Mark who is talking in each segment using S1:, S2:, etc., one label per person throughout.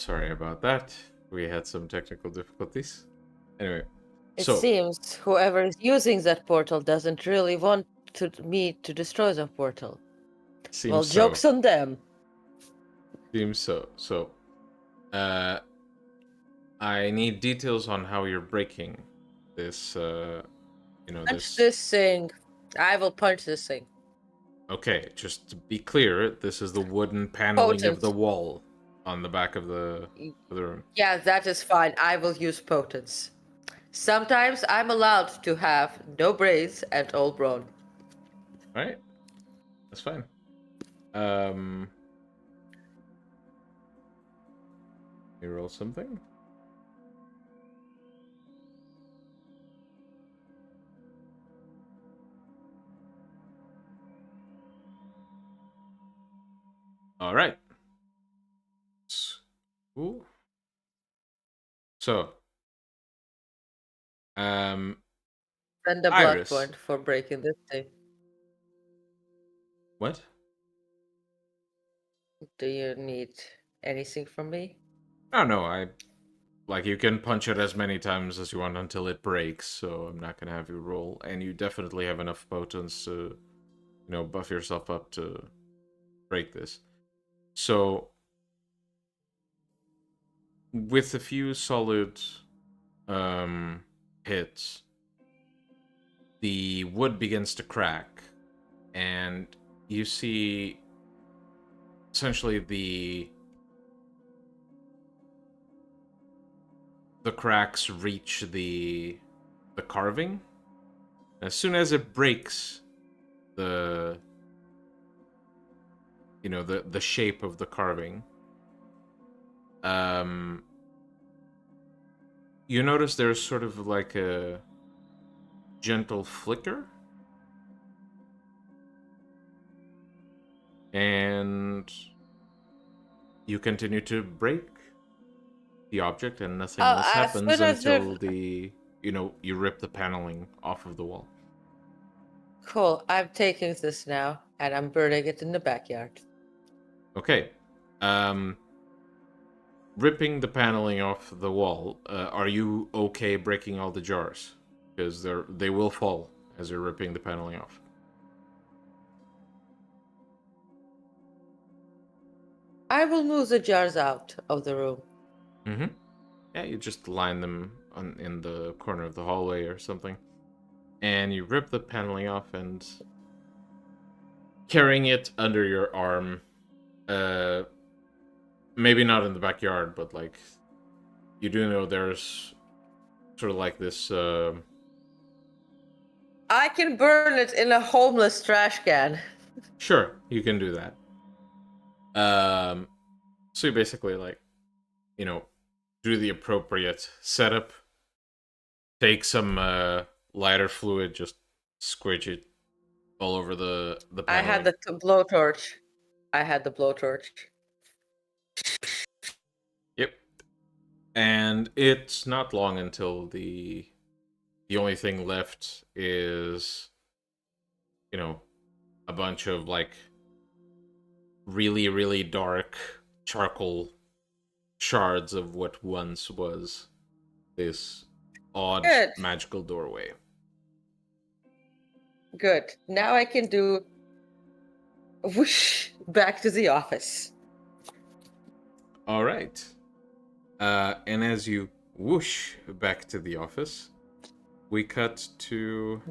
S1: Sorry about that. We had some technical difficulties. Anyway,
S2: It
S1: so
S2: seems whoever is using that portal doesn't really want me to destroy the portal.
S1: seems
S2: Well,
S1: so.
S2: joke's on them.
S1: Seems so. So, I need details on how you're breaking this.
S2: Punch this thing. I will punch this thing.
S1: Okay, just to be clear, this is the wooden paneling of
S2: Potent.
S1: the wall on the back of the room.
S2: Yeah, that is fine. I will use potence. Sometimes I'm allowed to have no brains and all brawn.
S1: Right? That's fine. You roll something. All right. Ooh. So,
S2: Spend a blood
S1: Iris.
S2: point for breaking this thing.
S1: What?
S2: Do you need anything from me?
S1: Oh no, you can punch it as many times as you want until it breaks, so I'm not gonna have you roll. And you definitely have enough potence to, buff yourself up to break this. So, with a few solid hits, the wood begins to crack, and you see essentially the cracks reach the carving. As soon as it breaks the the shape of the carving, you notice there's sort of like a gentle flicker, and you continue to break the object, and nothing else happens until you rip the paneling off of the wall.
S2: Cool. I'm taking this now, and I'm burning it in the backyard.
S1: Okay. Ripping the paneling off the wall, are you okay breaking all the jars? Because they will fall as you're ripping the paneling off.
S2: I will move the jars out of the room.
S1: Mm-hmm. Yeah, you just line them in the corner of the hallway or something. And you rip the paneling off and carrying it under your arm, maybe not in the backyard, but like you do know there's sort of like this
S2: I can burn it in a homeless trash can.
S1: Sure, you can do that. So you basically do the appropriate setup, take some lighter fluid, just squidge it all over the paneling.
S2: I had the blowtorch.
S1: Yep. And it's not long until the only thing left is a bunch of like really, really dark charcoal shards of what once was this odd magical doorway.
S2: Good. Now I can do whoosh back to the office.
S1: All right. And as you whoosh back to the office, we cut to...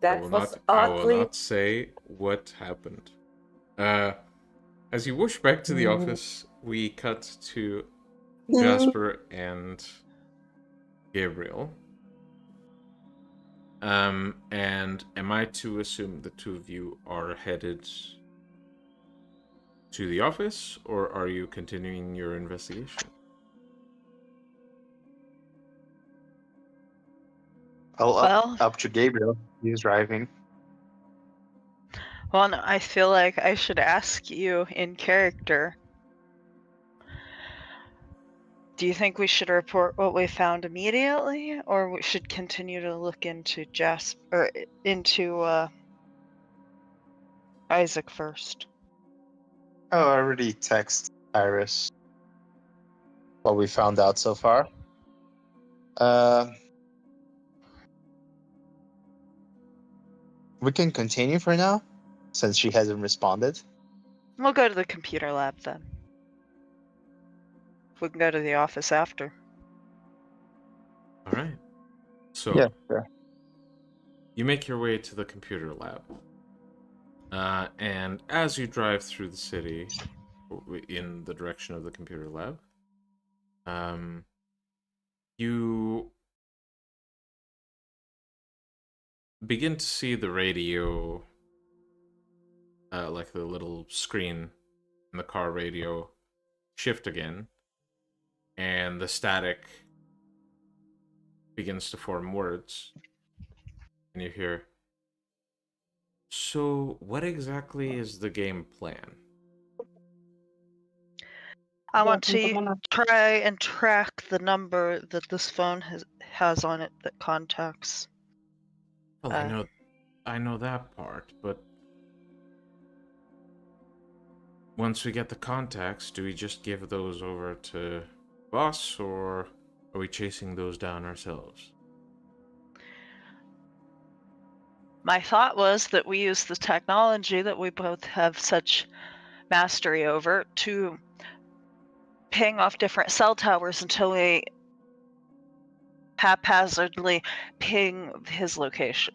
S2: That was oddly...
S1: I will not say what happened. As you whoosh back to the office, we cut to Jasper and Gabriel. And am I to assume the two of you are headed to the office, or are you continuing your investigation?
S3: Up to Gabriel. He's driving.
S4: Well, no, I feel like I should ask you in character. Do you think we should report what we found immediately, or we should continue to look into Isaac first?
S3: Oh, I already texted Iris. what we found out so far. We can continue for now, since she hasn't responded.
S4: We'll go to the computer lab then. We can go to the office after.
S1: All right. So
S3: Yeah, sure.
S1: you make your way to the computer lab. And as you drive through the city in the direction of the computer lab, you begin to see the radio, like the little screen in the car radio, shift again, and the static begins to form words, and you hear, "So, what exactly is the game plan?"
S4: I want to try and track the number that this phone has on it that contacts.
S1: Well, I know that part, but once we get the contacts, do we just give those over to boss, or are we chasing those down ourselves?
S4: My thought was that we use the technology that we both have such mastery over to ping off different cell towers until we haphazardly ping his location.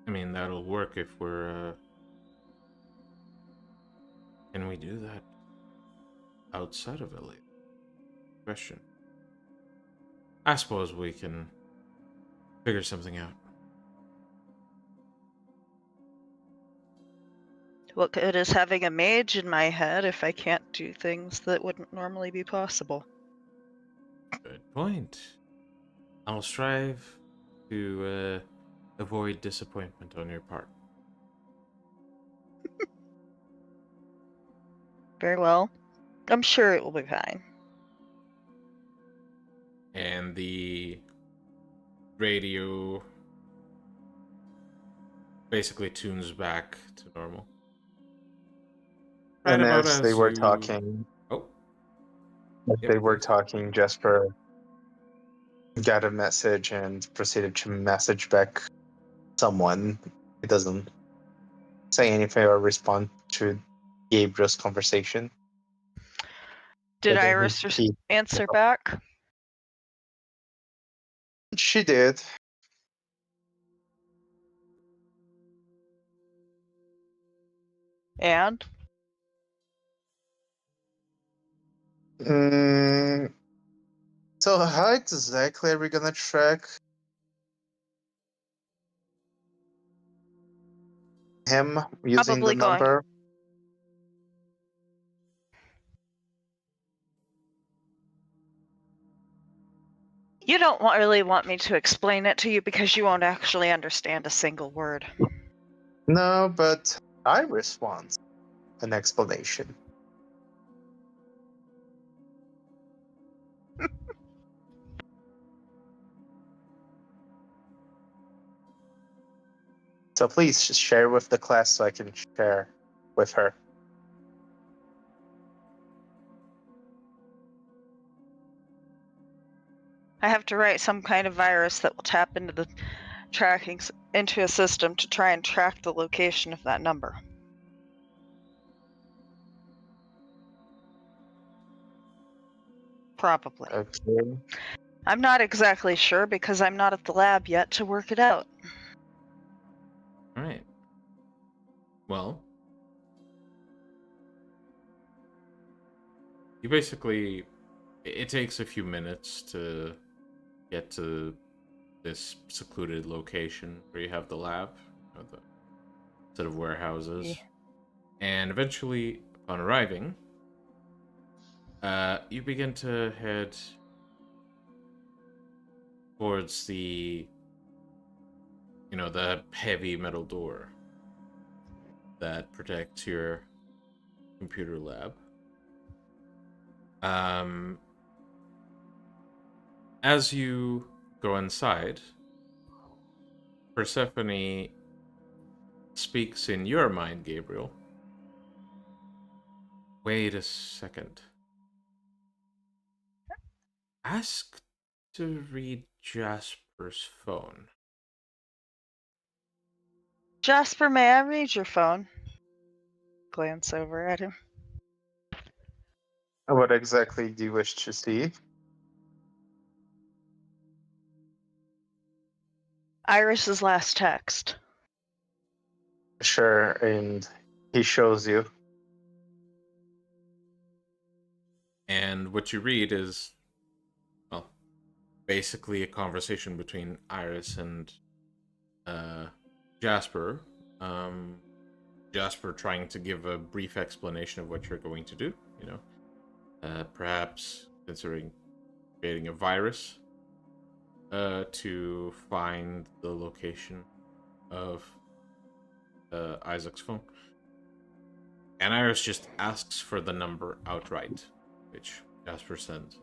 S1: I mean, that'll work if we're, Can we do that outside of LA? Question. I suppose we can figure something out.
S4: What good is having a mage in my head if I can't do things that wouldn't normally be possible?
S1: Good point. I'll strive to avoid disappointment on your part.
S4: Very well. I'm sure it will be fine.
S1: And the radio basically tunes back to normal.
S3: And
S1: about
S3: as they
S1: as
S3: were
S1: you-
S3: talking,
S1: Oh,
S3: as
S1: Yep,
S3: they were
S1: please.
S3: talking, Jesper got a message and proceeded to message back someone. It doesn't say anything or respond to Gabriel's conversation.
S4: Did
S3: But then
S4: Iris
S3: he-
S4: answer back?
S3: She did.
S4: And?
S3: So how exactly are we gonna track him using
S4: Probably
S3: the
S4: going-
S3: number?
S4: You don't really want me to explain it to you because you won't actually understand a single word.
S3: No, but Iris wants an explanation. So please just share with the class so I can share with her.
S4: I have to write some kind of virus that will tap into the into a system to try and track the location of that number. Probably.
S3: Okay.
S4: I'm not exactly sure because I'm not at the lab yet to work it out.
S1: Alright. Well, you basically... It takes a few minutes to get to this secluded location where you have the lab, the set of warehouses.
S4: Yeah.
S1: And eventually, upon arriving, you begin to head towards the heavy metal door that protects your computer lab. As you go inside, Persephone speaks in your mind, Gabriel. Wait a second. Ask to read Jasper's phone.
S4: Jasper, may I read your phone? Glance over at him.
S3: What exactly do you wish to see?
S4: Iris's last text.
S3: Sure, and he shows you.
S1: And what you read is, well, basically a conversation between Iris and Jasper. Jasper trying to give a brief explanation of what you're going to do. You know, perhaps considering creating a virus to find the location of Isaac's phone. And Iris just asks for the number outright, which Jasper sends.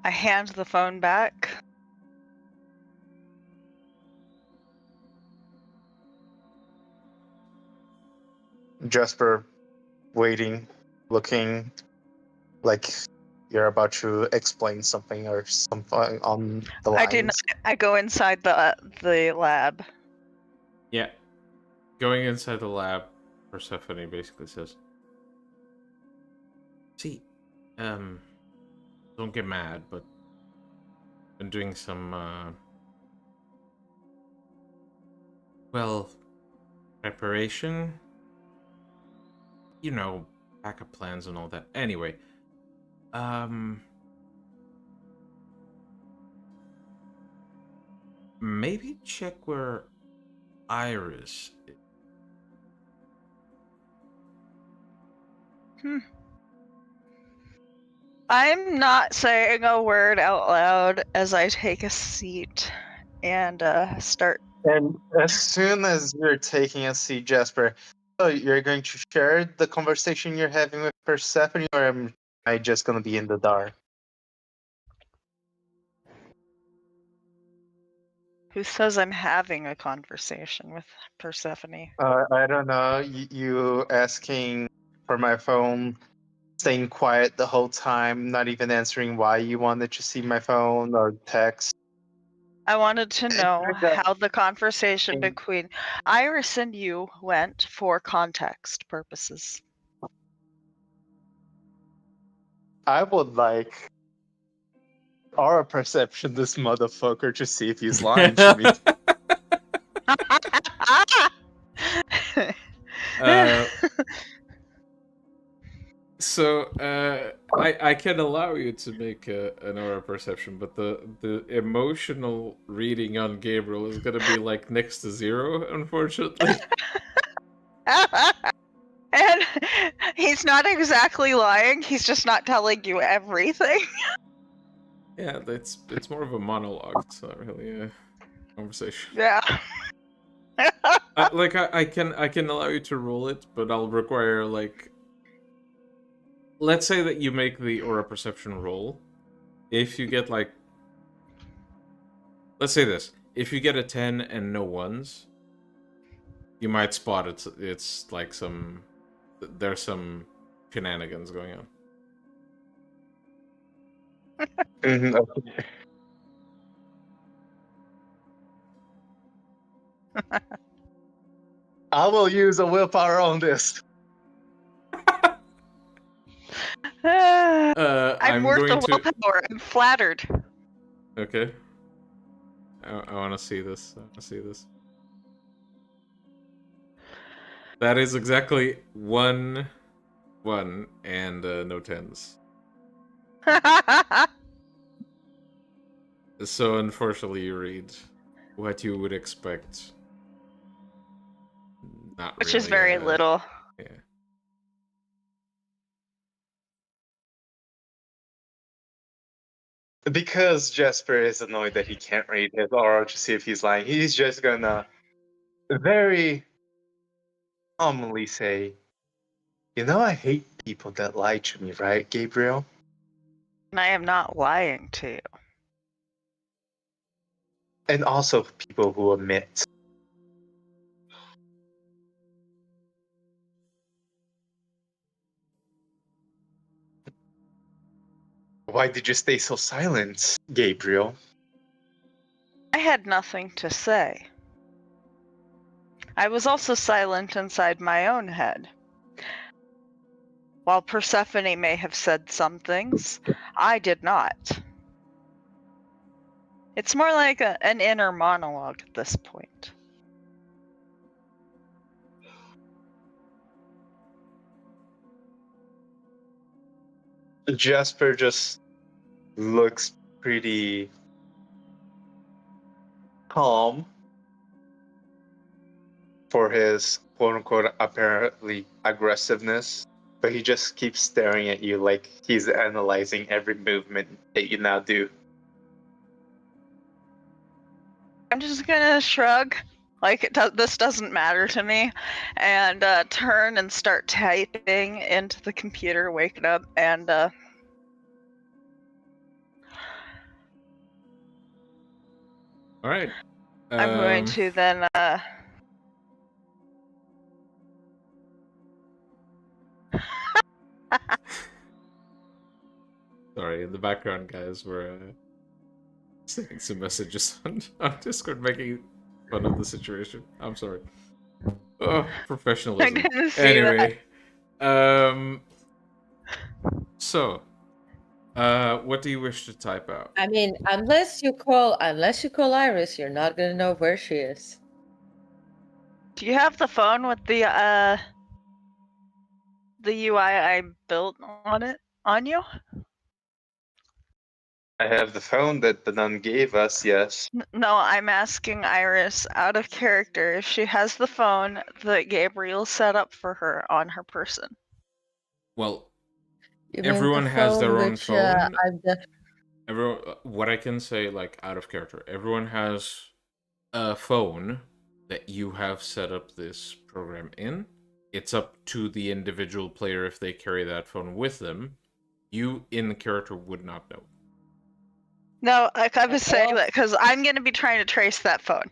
S4: I hand the phone back.
S3: Jasper waiting, looking like you're about to explain something or something on the lines.
S4: I do not. I go inside the lab.
S1: Yeah. Going inside the lab, Persephone basically says, see, don't get mad, but I've been doing some, well, preparation. You know, backup plans and all that. Anyway, maybe check where Iris is.
S4: I'm not saying a word out loud as I take a seat and start.
S3: And as soon as you're taking a seat, Jasper, so you're going to share the conversation you're having with Persephone, or am I just going to be in the dark?
S4: Who says I'm having a conversation with Persephone?
S3: I don't know. You asking for my phone, staying quiet the whole time, not even answering why you wanted to see my phone or text.
S4: I wanted to know
S3: Answer that.
S4: how the conversation between Iris and you went for context purposes.
S3: I would like our perception, this motherfucker, to see if he's lying to me.
S1: I can allow you to make an aura perception, but the emotional reading on Gabriel is gonna be like next to 0, unfortunately.
S4: And he's not exactly lying, he's just not telling you everything.
S1: Yeah, it's more of a monologue. It's not really a conversation.
S4: Yeah.
S1: I can allow you to roll it, but I'll require like. Let's say that you make the aura perception roll. If you get like, let's say this: if you get a 10 and no ones, you might spot it's like there's some shenanigans going on.
S3: Okay. I will use a willpower on this.
S4: I'm worth
S1: going
S4: the willpower. I'm flattered.
S1: Okay. I want to see this. I want to see this. That is exactly 1, 1, and no 10s. So unfortunately, you read what you would expect. Not
S4: Which
S1: really,
S4: is very little.
S1: Yeah.
S3: Because Jasper is annoyed that he can't read his aura to see if he's lying, he's just gonna very calmly say, "You know, I hate people that lie to me, right, Gabriel?"
S4: And I am not lying to you.
S3: And also people who omit. Why did you stay so silent, Gabriel?
S4: I had nothing to say. I was also silent inside my own head. While Persephone may have said some things, I did not. It's more like an inner monologue at this point.
S3: Jasper just looks pretty calm for his quote-unquote apparently aggressiveness, but he just keeps staring at you like he's analyzing every movement that you now do.
S4: I'm just gonna shrug, like this doesn't matter to me, and turn and start typing into the computer, wake it up, and
S1: All right.
S4: I'm going to then
S1: Sorry, in the background, guys, we're sending some messages on Discord, making fun of the situation. I'm sorry. Oh, professionalism.
S4: I didn't see
S1: Anyway, so, what do you wish to type out?
S2: I mean, unless you call Iris, you're not gonna know where she is.
S4: Do you have the phone with the UI I built on you?
S3: I have the phone that the nun gave us, yes.
S4: No, I'm asking Iris out of character if she has the phone that Gabriel set up for her on her person.
S1: Well,
S2: You mean
S1: everyone
S2: the
S1: has their
S2: phone
S1: own
S2: which,
S1: phone.
S2: I've def-
S1: Everyone, what I can say, like, out of character, everyone has a phone that you have set up this program in. It's up to the individual player if they carry that phone with them. You, in character, would not know.
S4: No, like I was saying that because I'm going to be trying to trace that phone.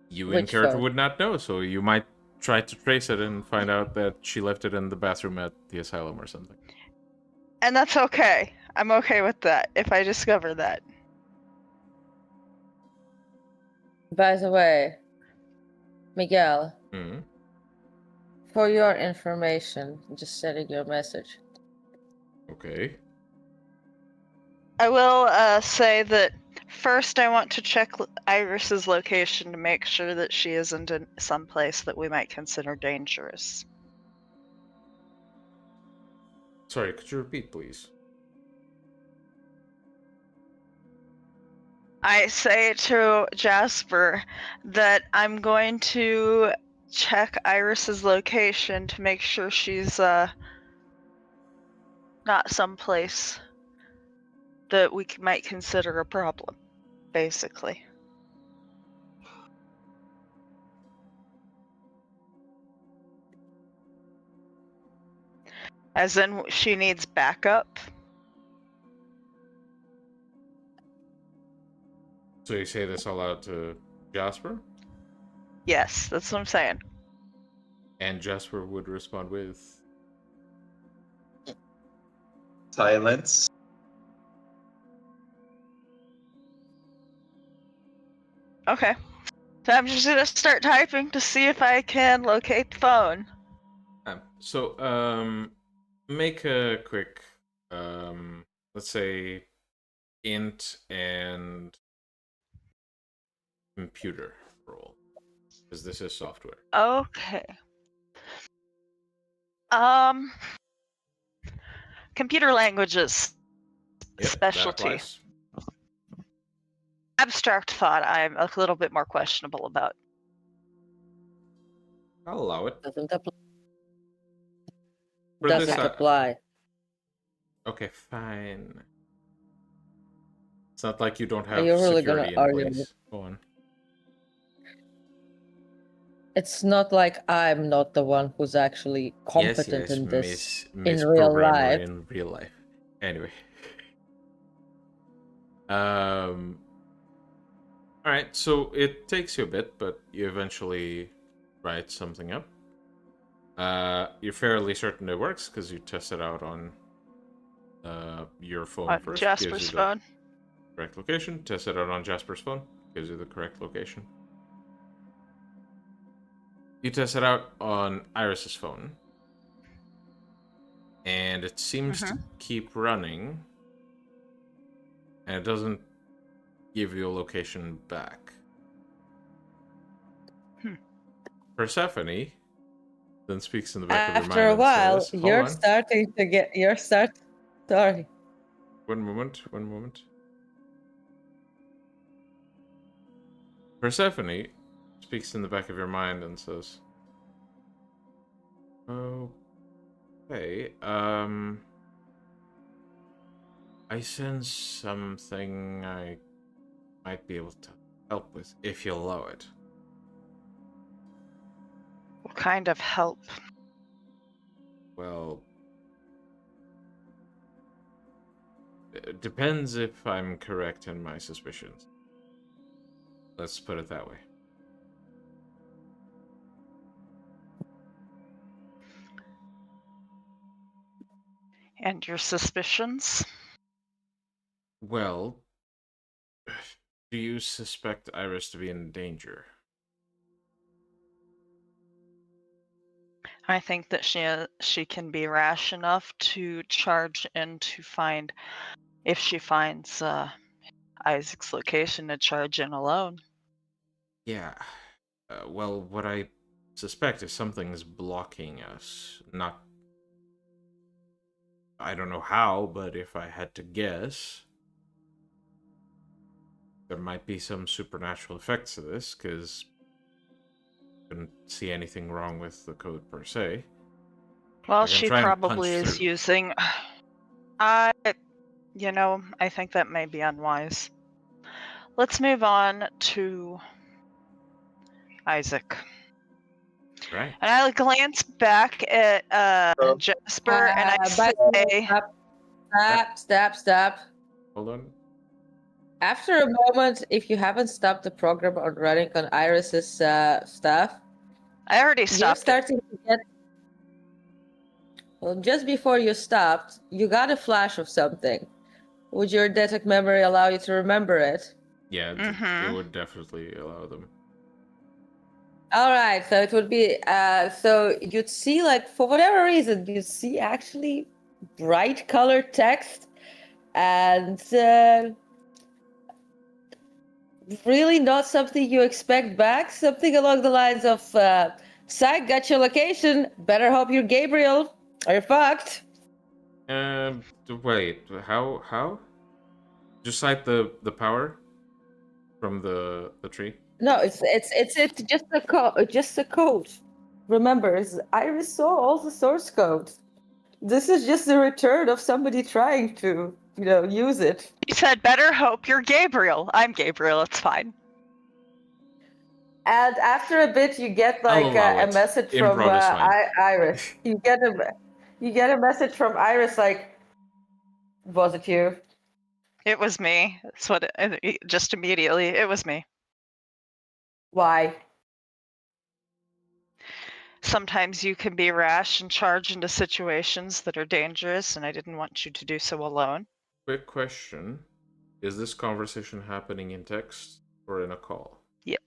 S1: You, in
S2: Which
S1: character,
S2: phone?
S1: would not know, so you might try to trace it and find out that she left it in the bathroom at the asylum or something.
S4: And that's okay. I'm okay with that if I discover that.
S2: By the way, Miguel,
S1: Hmm.
S2: for your information, just sending you a message.
S1: Okay.
S4: I will say that first I want to check Iris's location to make sure that she isn't in some place that we might consider dangerous.
S1: Sorry, could you repeat, please?
S4: I say to Jasper that I'm going to check Iris's location to make sure she's not someplace that we might consider a problem, basically. As in, she needs backup.
S1: So you say this all out to Jasper?
S4: Yes, that's what I'm saying.
S1: And Jasper would respond with...
S3: Silence.
S4: Okay. So I'm just gonna start typing to see if I can locate the phone.
S1: Make a quick, let's say, int and computer roll, because this is software.
S4: Okay. Computer languages.
S1: Yep,
S4: Specialty.
S1: that applies.
S4: Abstract thought I'm a little bit more questionable about.
S1: I'll allow it.
S2: Doesn't apply.
S1: For this,
S2: Doesn't apply.
S1: Okay, fine. It's not like you don't have
S2: Are you really
S1: security
S2: gonna
S1: in
S2: argue
S1: place. Go on.
S2: It's not like I'm not the one who's actually competent in this
S1: Miss
S2: in real
S1: Programmer
S2: life.
S1: in real life. Anyway. Alright, so it takes you a bit, but you eventually write something up. You're fairly certain it works because you test it out on your phone
S4: On
S1: first. Gives you
S4: Jasper's
S1: the
S4: phone.
S1: correct location. Test it out on Jasper's phone. Gives you the correct location. You test it out on Iris's phone. And it seems to keep running. And it doesn't give you a location back. Persephone then speaks in the back of your mind
S2: After a while,
S1: and says, Hold
S2: you're
S1: on.
S2: starting to get. Sorry.
S1: One moment. Persephone speaks in the back of your mind and says, okay, I sense something I might be able to help with, if you allow it.
S4: What kind of help?
S1: Well, it depends if I'm correct in my suspicions. Let's put it that way.
S4: And your suspicions?
S1: Well, do you suspect Iris to be in danger?
S4: I think that she can be rash enough to charge in to find, if she finds Isaac's location, to charge in alone.
S1: Yeah. Well, what I suspect is something's blocking us. Not... I don't know how, but if I had to guess, there might be some supernatural effects to this, because I couldn't see anything wrong with the code per se.
S4: Well,
S1: I can
S4: she
S1: try and
S4: probably
S1: punch
S4: is
S1: through.
S4: using... I think that may be unwise. Let's move on to Isaac.
S1: Right.
S4: And I glance back at Jasper and I
S2: By the way,
S4: say,
S2: stop.
S1: Hold on.
S2: After a moment, if you haven't stopped the program on running on Iris's stuff,
S4: I already
S2: you're
S4: stopped it.
S2: starting to get. Well, just before you stopped, you got a flash of something. Would your detect memory allow you to remember it?
S1: Yeah, it would definitely allow them.
S2: All right, so it would be. So you'd see, like, for whatever reason, you'd see actually bright colored text, and really not something you expect back. Something along the lines of, "Psych, got your location. Better hope you're Gabriel, or you're fucked."
S1: Wait, how? Just cite the power from the tree.
S2: No, it's just a code. Just a code. Remember, Iris saw all the source code. This is just the return of somebody trying to, use it.
S4: You said, better hope you're Gabriel. I'm Gabriel, it's fine.
S2: And after a bit, you get like a message from Iris. You get a message from Iris like, "Was it you?"
S4: It was me. That's what just immediately, it was me.
S2: Why?
S4: Sometimes you can be rash and charge into situations that are dangerous, and I didn't want you to do so alone.
S1: Quick question. Is this conversation happening in text or in a call?
S4: Yeah.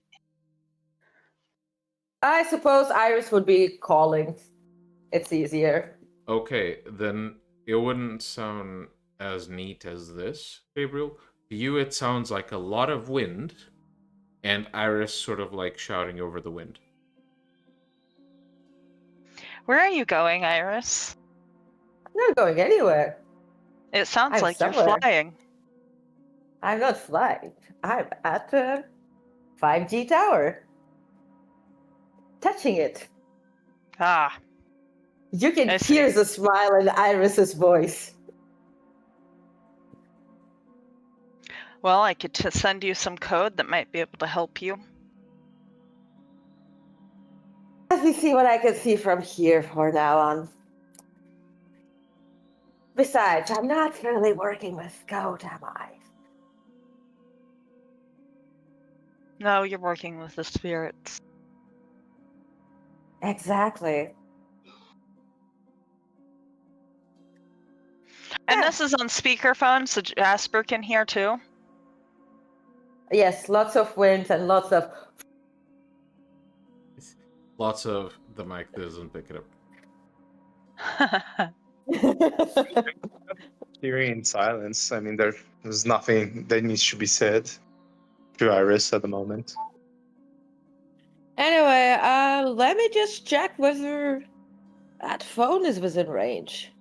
S2: I suppose Iris would be calling. It's easier.
S1: Okay, then it wouldn't sound as neat as this, Gabriel. To you, it sounds like a lot of wind, and Iris sort of like shouting over the wind.
S4: Where are you going, Iris?
S2: I'm not going anywhere.
S4: It sounds
S2: I'm
S4: like
S2: somewhere.
S4: you're flying.
S2: I'm not flying. I'm at the 5G tower. Touching it.
S4: Ah.
S2: You can hear the smile in Iris's voice.
S4: Well, I could send you some code that might be able to help you.
S2: Let me see what I can see from here from now on. Besides, I'm not really working with code, am I?
S4: No, you're working with the spirits.
S2: Exactly.
S4: And
S2: Yeah.
S4: this is on speakerphone, so Jasper can hear too.
S2: Yes, lots of wind and lots of.
S1: Lots of the mic doesn't pick it up.
S3: Hearing in silence. I mean, there's nothing that needs to be said to Iris at the moment.
S2: Anyway, let me just check whether that phone is within range.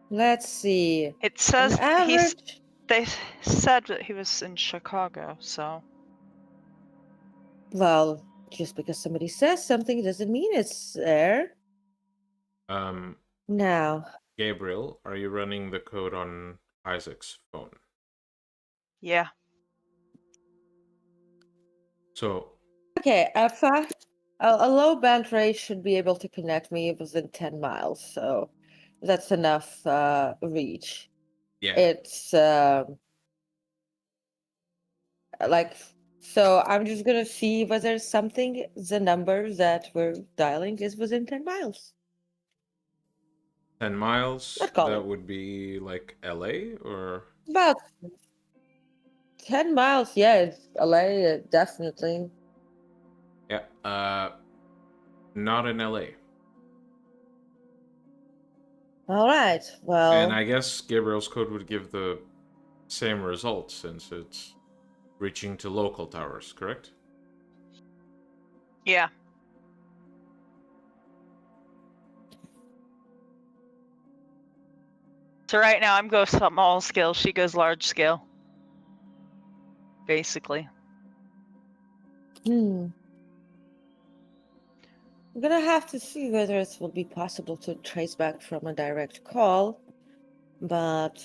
S2: Let's see.
S4: It says
S2: On average.
S4: they said that he was in Chicago, so
S2: Well, just because somebody says something doesn't mean it's there. Now,
S1: Gabriel, are you running the code on Isaac's phone?
S4: yeah.
S1: So,
S2: okay, a low band rate should be able to connect me within 10 miles, so that's enough reach.
S1: yeah.
S2: It's like, so I'm just gonna see whether something, the number that we're dialing is within 10 miles.
S1: 10 miles,
S2: Not calling.
S1: that would be like LA or?
S2: About 10 miles, yeah, it's LA, definitely.
S1: Yeah, not in LA.
S2: All right, well.
S1: And I guess Gabriel's code would give the same result since it's reaching to local towers, correct?
S4: Yeah. So right now I'm going small scale, she goes large scale. Basically.
S2: I'm gonna have to see whether it will be possible to trace back from a direct call, but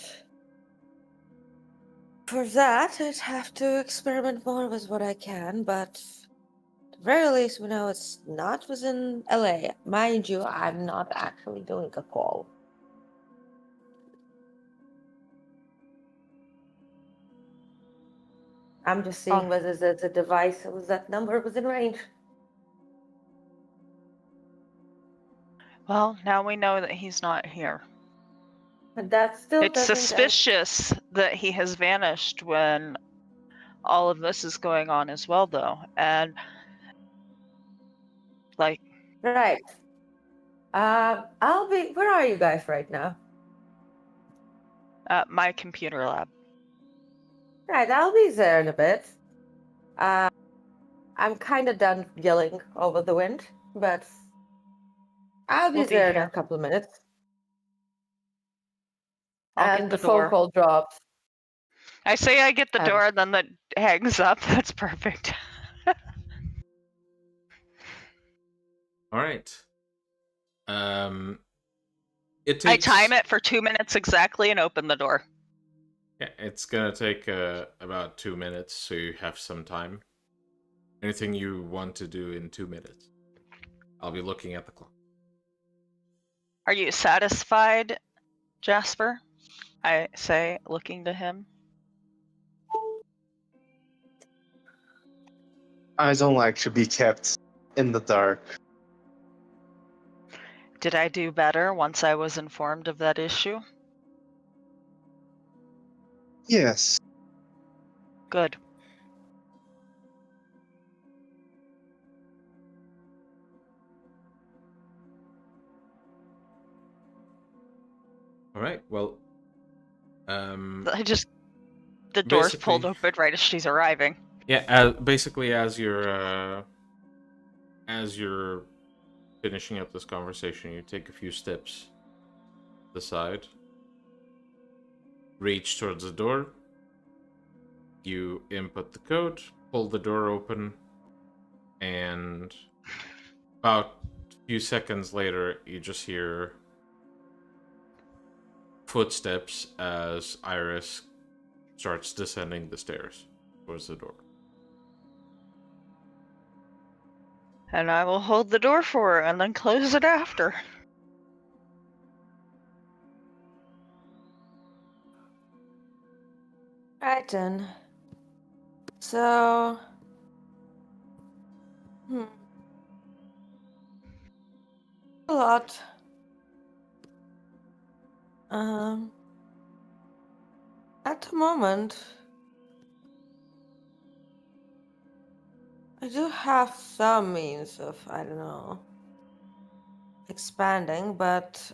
S2: for that I'd have to experiment more with what I can, but at the very least we know it's not within LA. Mind you, I'm not actually doing a call. I'm just seeing whether there's a device with that number within range.
S4: Well, now we know that he's not here.
S2: But that still
S4: It's
S2: doesn't
S4: suspicious that he has vanished when all of this is going on as well, though. And, like...
S2: Right. I'll be... Where are you guys right now?
S4: At my computer lab.
S2: Right, I'll be there in a bit. I'm kind of done yelling over the wind, but I'll be
S4: We'll be
S2: there in
S4: here.
S2: a couple of minutes.
S4: I'll
S2: And
S4: get
S2: the
S4: the
S2: phone
S4: door.
S2: call drops.
S4: I say I get the
S2: And-
S4: door, and then that hangs up. That's perfect.
S1: All right. It
S4: I
S1: takes.
S4: time it for 2 minutes exactly and open the door.
S1: Yeah, it's gonna take about 2 minutes, so you have some time. Anything you want to do in 2 minutes? I'll be looking at the clock.
S4: Are you satisfied, Jasper? I say, looking to him.
S3: I don't like to be kept in the dark.
S4: Did I do better once I was informed of that issue?
S3: Yes.
S4: Good.
S1: All right. Well,
S4: I just... The door's pulled open right as she's arriving.
S1: Yeah, basically as you're finishing up this conversation, you take a few steps to the side, reach towards the door, you input the code, pull the door open, and about a few seconds later, you just hear footsteps as Iris starts descending the stairs towards the door.
S4: And I will hold the door for her and then close it after.
S2: Right then. So, a lot. At the moment, I do have some means of, I don't know, expanding, but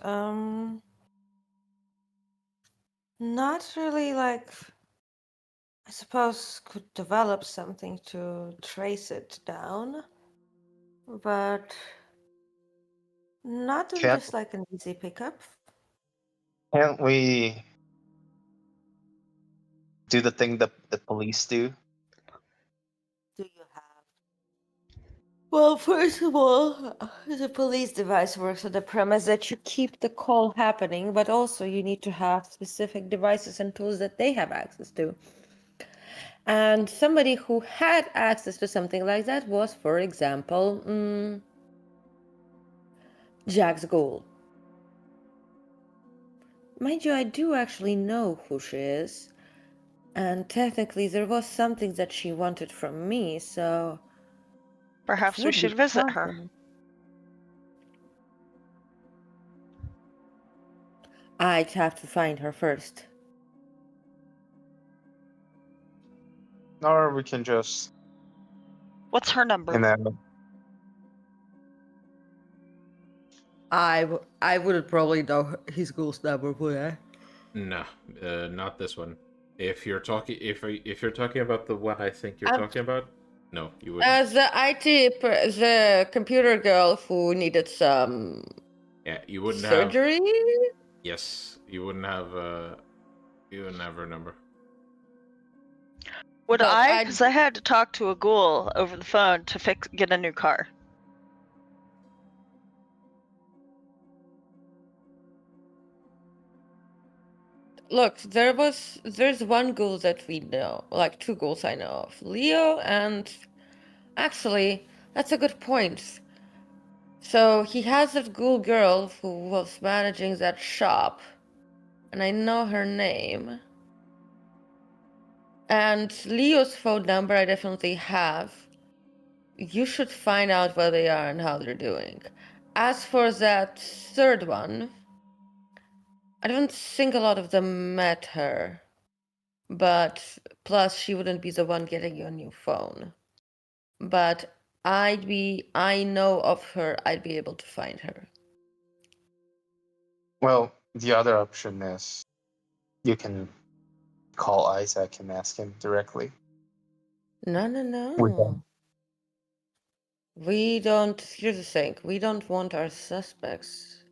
S2: not really like, I suppose could develop something to trace it down, but not in
S3: Can't
S2: just like an easy pickup.
S3: can't we do the thing that the police do?
S2: Do you have? Well, first of all, the police device works on the premise that you keep the call happening, but also you need to have specific devices and tools that they have access to. And somebody who had access to something like that was, for example, Jack's Ghoul. Mind you, I do actually know who she is, and technically there was something that she wanted from me, so
S4: Perhaps we
S2: would be
S4: should visit her.
S2: possible. I'd have to find her first.
S3: Or we can just,
S4: What's her number?
S3: and then
S2: I wouldn't probably know his ghoul's number, would I?
S1: No, not this one. If you're talking, if you're talking about the one I think you're
S2: Um,
S1: talking about, no, you wouldn't.
S2: The computer girl who needed some
S1: Yeah, you wouldn't have.
S2: surgery.
S1: Yes, you wouldn't have. You wouldn't have her number.
S4: Would
S2: But
S4: I?
S2: I'd-
S4: Because I had to talk to a ghoul over the phone to get a new car.
S2: Look, there's one ghoul that we know, like two ghouls I know of, Leo and actually, that's a good point. So he has that ghoul girl who was managing that shop, and I know her name. And Leo's phone number I definitely have. You should find out where they are and how they're doing. As for that third one, I don't think a lot of them met her. But plus, she wouldn't be the one getting you a new phone. But I know of her, I'd be able to find her.
S3: well, the other option is you can call Isaac and ask him directly.
S2: No. We don't, here's the thing, we don't want our suspects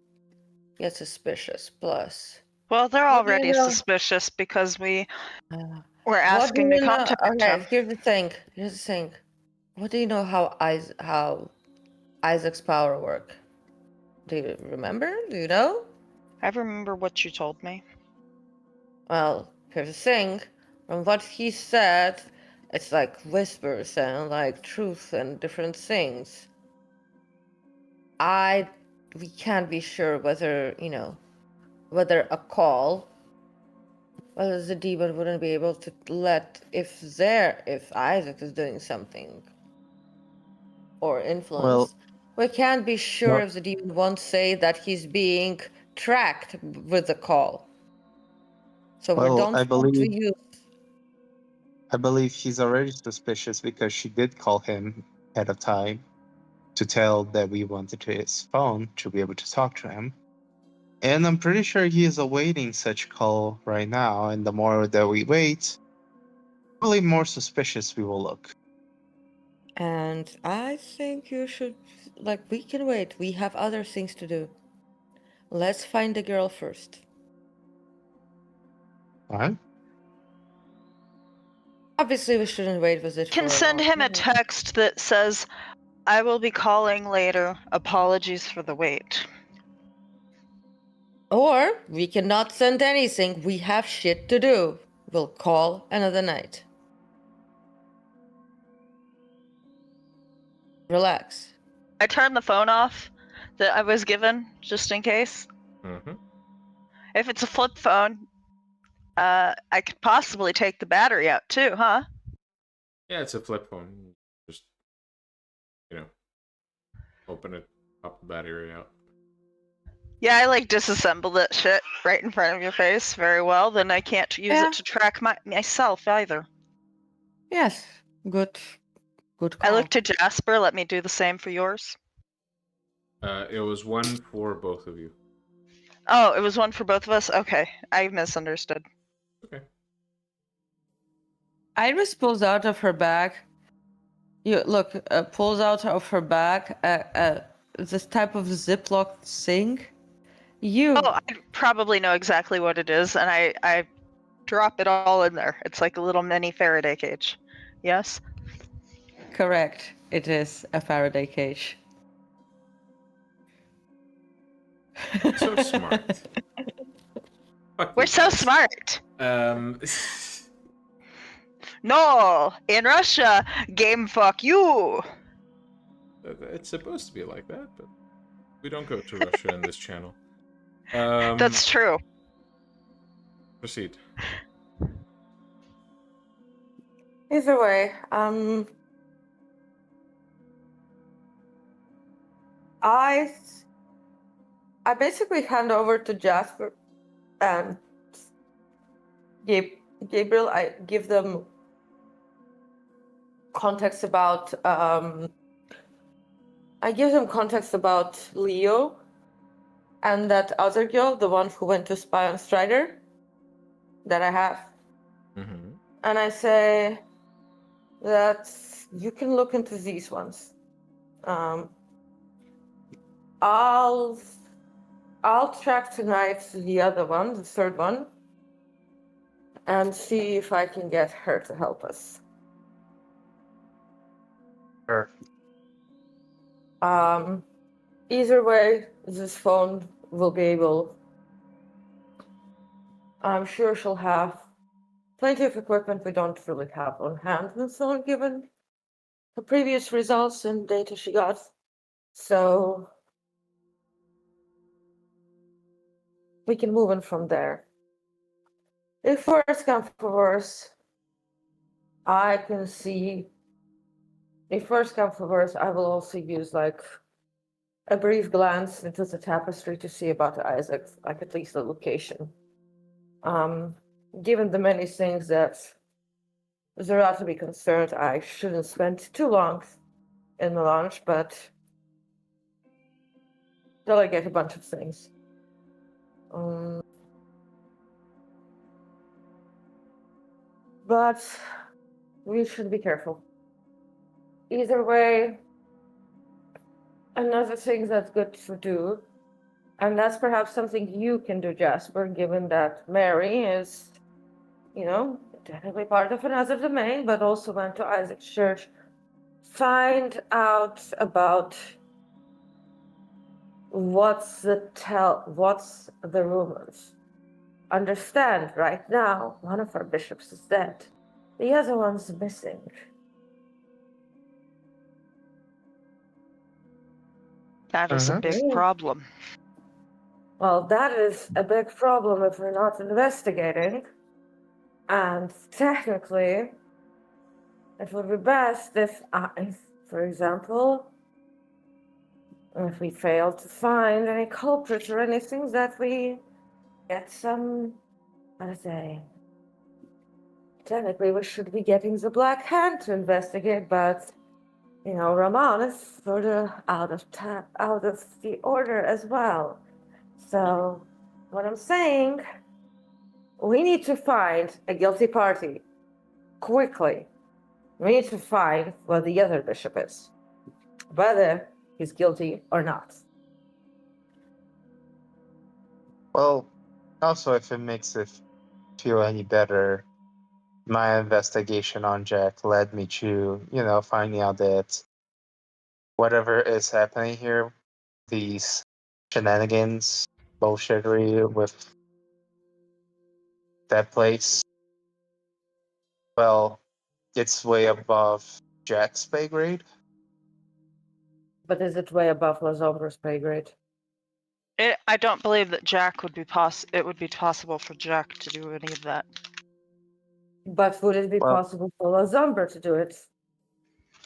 S2: get suspicious, plus.
S4: Well, they're
S2: What do you
S4: already
S2: know?
S4: suspicious because we
S2: Uh,
S4: were
S2: What do
S4: asking
S2: you
S4: to
S2: know?
S4: contact
S2: Okay,
S4: him.
S2: here's the thing. What do you know how Isaac's power work? Do you remember? Do you know?
S4: I remember what you told me.
S2: Well, here's the thing. From what he said, it's like whispers and like truth and different things. We can't be sure whether, whether a call, whether the demon wouldn't be able to let if Isaac is doing something or influence. We can't be sure
S3: Well-
S2: if the demon won't say that he's being tracked with the call. So we
S3: Well,
S2: don't
S3: I
S2: want to
S3: believe
S2: use.
S3: I believe he's already suspicious because she did call him at a time to tell that we wanted his phone to be able to talk to him. And I'm pretty sure he is awaiting such call right now, and the more that we wait, probably more suspicious we will look.
S2: And I think you should, we can wait. We have other things to do. Let's find the girl first.
S3: Alright?
S2: Obviously, we shouldn't wait with it
S4: Can
S2: for a
S4: send
S2: long
S4: him a
S2: time.
S4: text that says, "I will be calling later. Apologies for the wait."
S2: Or we cannot send anything. We have shit to do. We'll call another night. Relax.
S4: I turned the phone off that I was given just in case.
S1: Mm-hmm.
S4: If it's a flip phone, I could possibly take the battery out too, huh?
S1: Yeah, it's a flip phone. Just, you know, open it, pop the battery out.
S4: Yeah, I like disassemble that shit right in front of your face very well. Then I can't use
S2: Yeah.
S4: it to track myself either.
S2: Yes. Good
S4: I
S2: call.
S4: look to Jasper. Let me do the same for yours.
S1: It was one for both of you.
S4: Oh, it was one for both of us? Okay, I misunderstood.
S1: Okay.
S2: Iris pulls out of her bag. Pulls out of her bag this type of Ziploc thing.
S4: Oh, I probably know exactly what it is, and I drop it all in there. It's like a little mini Faraday cage. Yes?
S2: Correct. It is a Faraday cage.
S1: So smart. Fuck
S4: We're
S1: you
S4: so
S1: guys.
S4: smart!
S1: Um,
S4: No! In Russia, game fuck you!
S1: it's supposed to be like that, but we don't go to Russia in this channel.
S4: That's true.
S1: Proceed.
S2: Either way, I basically hand over to Jasper and Gabriel. I give them context about Leo and that other girl, the one who went to spy on Strider, that I have.
S1: Mm-hmm.
S2: And I say that you can look into these ones. I'll track tonight the other one, the third one, and see if I can get her to help us.
S3: Sure.
S2: Either way, this phone will be able. I'm sure she'll have plenty of equipment we don't really have on hand and so on, given the previous results and data she got. So we can move on from there. If worse comes to worse, I can see. If worse comes to worse, I will also use like a brief glance into the tapestry to see about Isaac, like at least the location. Given the many things that there are to be concerned, I shouldn't spend too long in the launch, but delegate a bunch of things. But we should be careful. Either way, another thing that's good to do, and that's perhaps something you can do, Jasper, given that Mary is, technically part of another domain, but also went to Isaac's church. Find out about what's the rumors. Understand right now, one of our bishops is dead. The other one's missing.
S4: That is a big problem.
S2: Well, that is a big problem if we're not investigating. And technically, it would be best if, for example, if we fail to find any culprits or anything, that we get some, technically we should be getting the Black Hand to investigate, but, Ramon is sort of out of the order as well. So, what I'm saying, we need to find a guilty party, quickly. We need to find where the other bishop is, whether he's guilty or not.
S3: Well, also, if it makes it feel any better, my investigation on Jack led me to, finding out that whatever is happening here, these shenanigans, bullshittery with that place, well, it's way above Jack's pay grade.
S2: But is it way above Lazombra's pay grade?
S4: I don't believe that Jack would be it would be possible for Jack to do any of that.
S2: But would it be
S3: Well-
S2: possible for Lazumber to do it?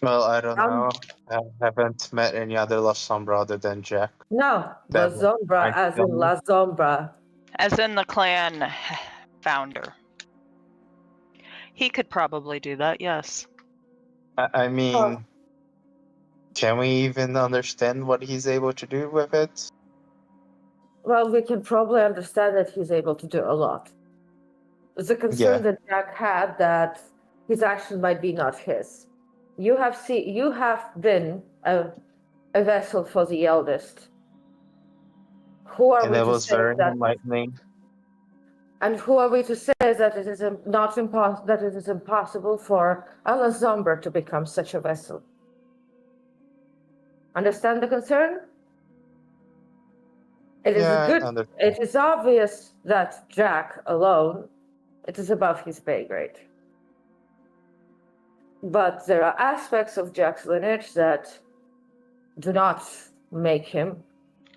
S3: Well, I don't
S2: Um,
S3: know. I haven't met any other La Sombra other than Jack.
S2: No,
S3: That would
S2: Lazombra
S3: find
S2: as in
S3: them.
S2: La Sombra.
S4: As in the clan founder. He could probably do that, yes.
S3: I mean,
S2: Oh.
S3: can we even understand what he's able to do with it?
S2: Well, we can probably understand that he's able to do a lot. It's a concern
S3: Yeah.
S2: that Jack had that his action might be not his. You have been a vessel for the eldest. Who are
S3: And
S2: we
S3: it
S2: to
S3: was
S2: say
S3: very
S2: that?
S3: enlightening.
S2: And who are we to say that it is that it is impossible for a Lazumber to become such a vessel? Understand the concern? It is
S3: Yeah,
S2: good.
S3: I understand.
S2: It is obvious that Jack alone, it is above his pay grade. But there are aspects of Jack's lineage that do not make him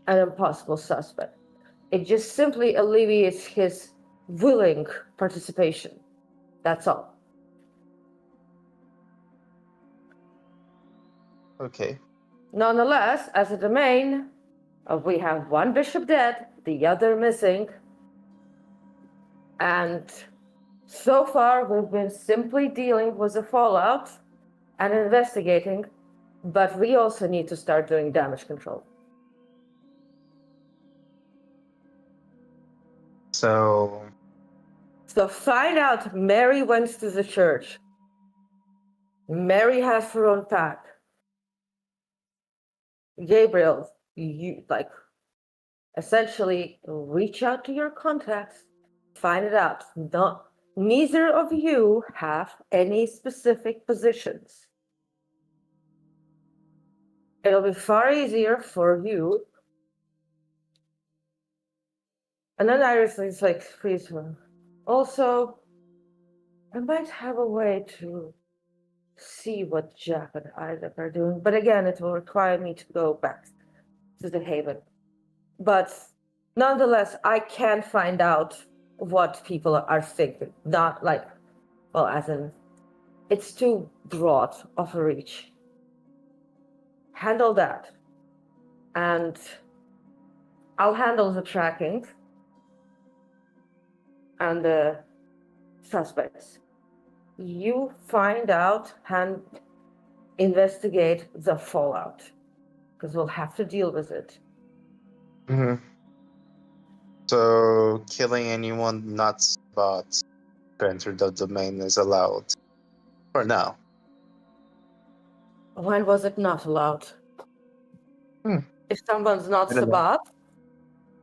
S2: an impossible suspect. It just simply alleviates his willing participation. That's all.
S3: Okay.
S2: Nonetheless, as a domain, we have one bishop dead, the other missing. And so far, we've been simply dealing with the fallout and investigating, but we also need to start doing damage control.
S3: So,
S2: So find out Mary went to the church. Mary has her own path. Gabriel, you essentially reach out to your contacts, find it out. Neither of you have any specific positions. It'll be far easier for you. And then Iris is like, please. Also, I might have a way to see what Jack and Isaac are doing, but again, it will require me to go back to the Haven. But nonetheless, I can find out what people are thinking. Not like, well, as in, it's too broad of a reach. Handle that. And I'll handle the tracking and the suspects. You find out and investigate the fallout, because we'll have to deal with it.
S3: mhm. So killing anyone not Sabbat to enter the domain is allowed for now.
S2: When was it not allowed?
S3: Hmm.
S2: If someone's not
S3: I don't know.
S2: Sabbat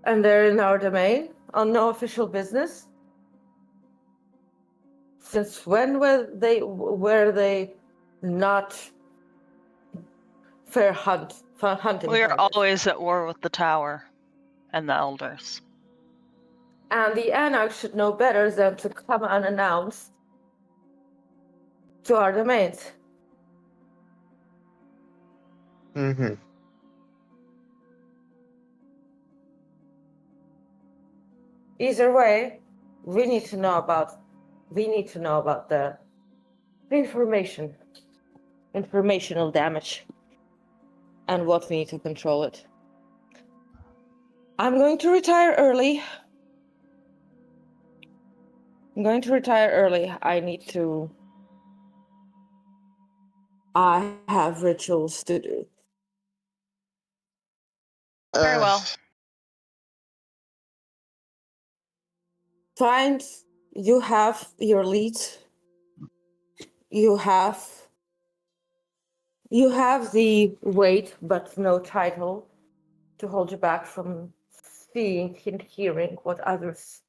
S2: and they're in our domain on no official business, since when were they not fair hunting?
S4: We are
S2: targets?
S4: always at war with the tower and the elders.
S2: And the Anarchs should know better than to come unannounced to our domains.
S3: Mm-hmm.
S2: Either way, we need to know about the informational damage, and what we need to control it. I'm going to retire early. I have rituals to do.
S4: Very well.
S2: Find, you have your leads. You have the weight, but no title to hold you back from seeing and hearing what others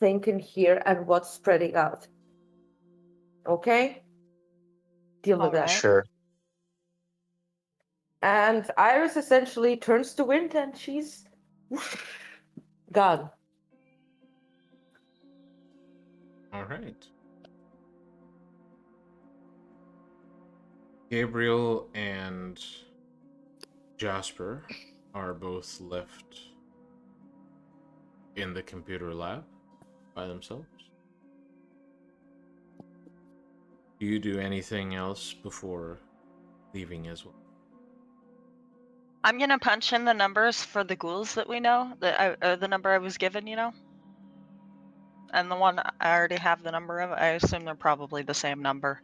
S2: think and hear and what's spreading out. Okay? Deal with that.
S4: Alright.
S3: Sure.
S2: And Iris essentially turns to wind and she's gone.
S1: All right. Gabriel and Jasper are both left in the computer lab by themselves. Do you do anything else before leaving as well?
S4: I'm gonna punch in the numbers for the ghouls that we know, the number I was given, and the one I already have the number of. I assume they're probably the same number.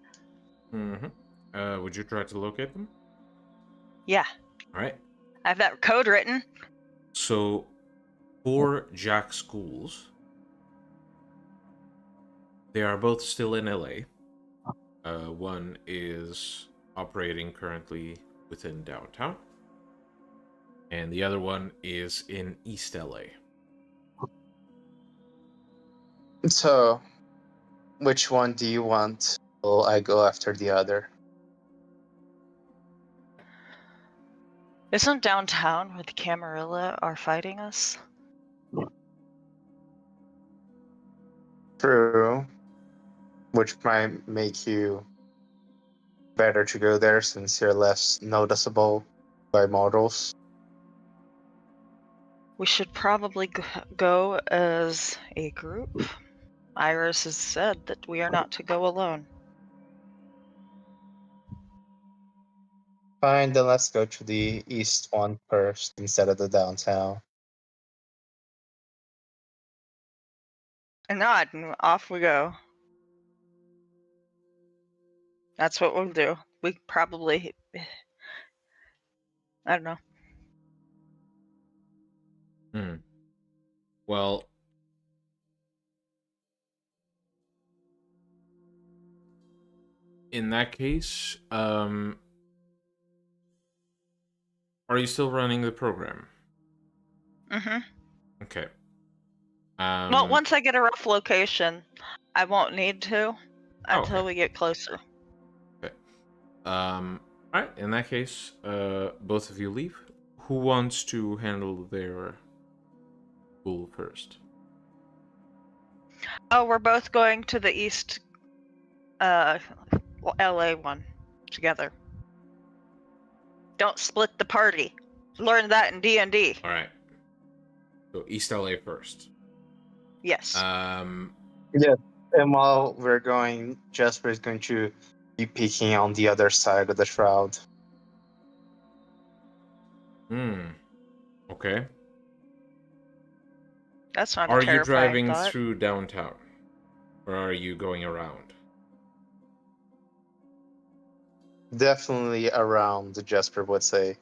S1: Mm-hmm. Would you try to locate them?
S4: Yeah,
S1: All right.
S4: I have that code written.
S1: So, for Jack schools, they are both still in LA. One is operating currently within downtown, and the other one is in East LA.
S3: So, which one do you want? Will I go after the other?
S4: Isn't downtown where the Camarilla are fighting us?
S3: True. Which might make you better to go there since you're less noticeable by mortals.
S4: We should probably go as a group. Iris has said that we are not to go alone.
S3: Fine, then let's go to the east one first instead of the downtown.
S4: And nod, and off we go. That's what we'll do. We probably... I don't know.
S1: Well, in that case, are you still running the program?
S4: Mm-hmm.
S1: Okay.
S4: Well, once I get a rough location, I won't need to until we get closer.
S1: Okay. Alright, in that case, both of you leave. Who wants to handle their pool first?
S4: Oh, we're both going to the east LA one together. Don't split the party. Learn that in D&D.
S1: Alright. So East LA first.
S4: Yes.
S3: Yeah, and while we're going, Jasper is going to be peeking on the other side of the shroud.
S1: Okay.
S4: That's not
S1: Are
S4: a
S1: you
S4: terrifying
S1: driving
S4: thought.
S1: through downtown? Or are you going around?
S3: Definitely around, Jasper would say.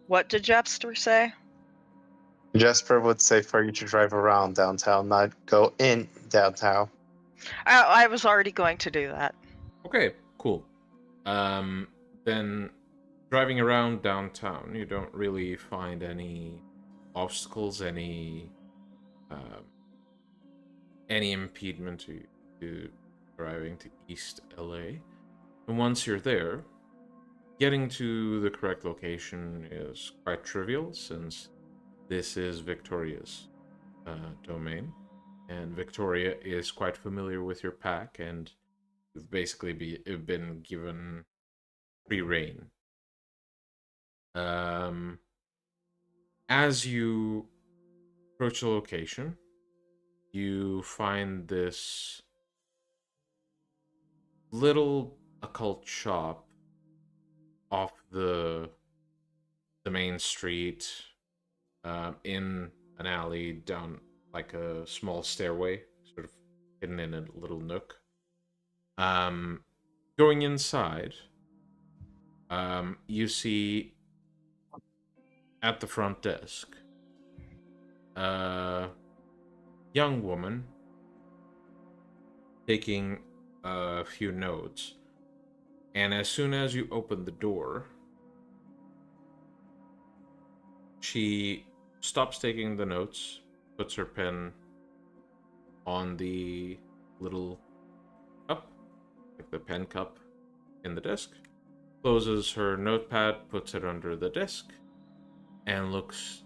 S4: What did Jepster say?
S3: Jasper would say for you to drive around downtown, not go in downtown.
S4: I was already going to do that.
S1: Okay, cool. Then driving around downtown, you don't really find any obstacles, any impediment to driving to East LA. And once you're there, getting to the correct location is quite trivial since this is Victoria's domain. And Victoria is quite familiar with your pack, and you've basically been given free reign. As you approach the location, you find this little occult shop off the main street, in an alley down like a small stairway, sort of hidden in a little nook. Going inside, you see at the front desk a young woman taking a few notes. And as soon as you open the door, she stops taking the notes, puts her pen on the little cup, like the pen cup in the desk, closes her notepad, puts it under the desk, and looks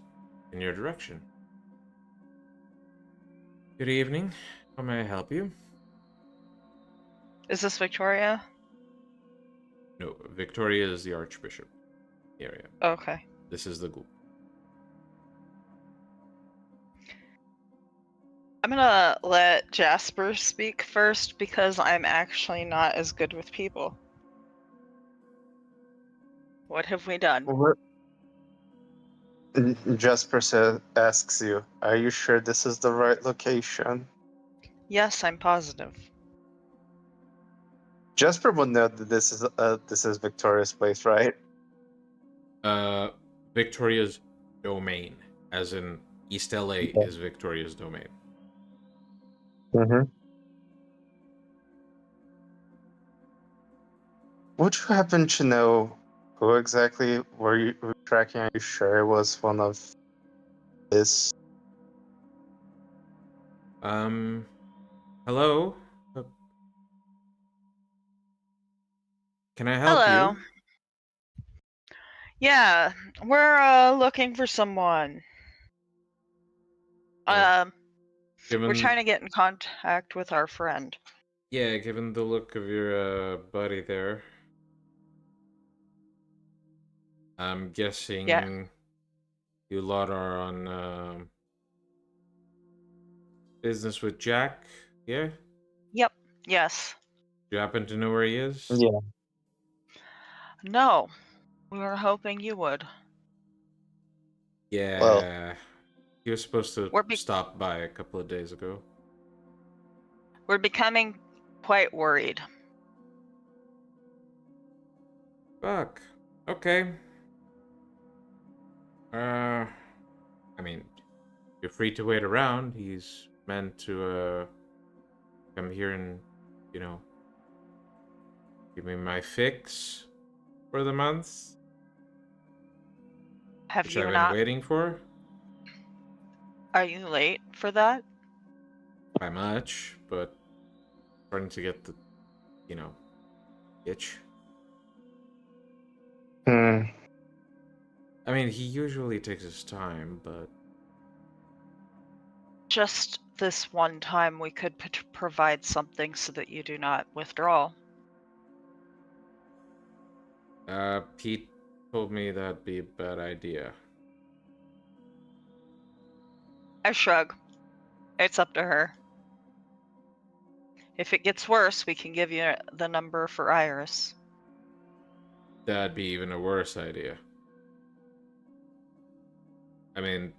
S1: in your direction. Good evening. How may I help you?
S4: Is this Victoria?
S1: No, Victoria is the Archbishop area.
S4: Okay.
S1: This is the ghoul.
S4: I'm gonna let Jasper speak first because I'm actually not as good with people. What have we done?
S3: What? Jasper asks you, "Are you sure this is the right location?"
S4: Yes, I'm positive.
S3: Jasper would know that this is Victoria's place, right?
S1: Victoria's domain, as in East LA,
S3: Yeah.
S1: is Victoria's domain.
S3: Mm-hmm. Would you happen to know who exactly were you tracking? Are you sure it was one of this?
S1: Hello? Can I help
S4: Hello.
S1: you?
S4: Yeah, we're looking for someone.
S1: Uh,
S4: We're
S1: given,
S4: trying to get in contact with our friend.
S1: yeah, given the look of your buddy there, I'm guessing
S4: Yeah.
S1: you lot are on business with Jack. Yeah?
S4: Yep. Yes.
S1: Do you happen to know where he is?
S3: Yeah.
S4: No. We were hoping you would.
S3: Well,
S1: Yeah. He was supposed to
S4: We're be-
S1: stop by a couple of days ago.
S4: we're becoming quite worried.
S1: Fuck. Okay. I mean, you're free to wait around. He's meant to come here and, you know, give me my fix for the month,
S4: Have
S1: which
S4: you
S1: I've been
S4: not?
S1: waiting for.
S4: Are you late for that?
S1: By much, but starting to get the, you know, itch.
S3: hmm.
S1: I mean, he usually takes his time, but
S4: Just this one time we could provide something so that you do not withdraw.
S1: Pete told me that'd be a bad idea.
S4: I shrug. It's up to her. If it gets worse, we can give you the number for Iris.
S1: That'd be even a worse idea. I mean,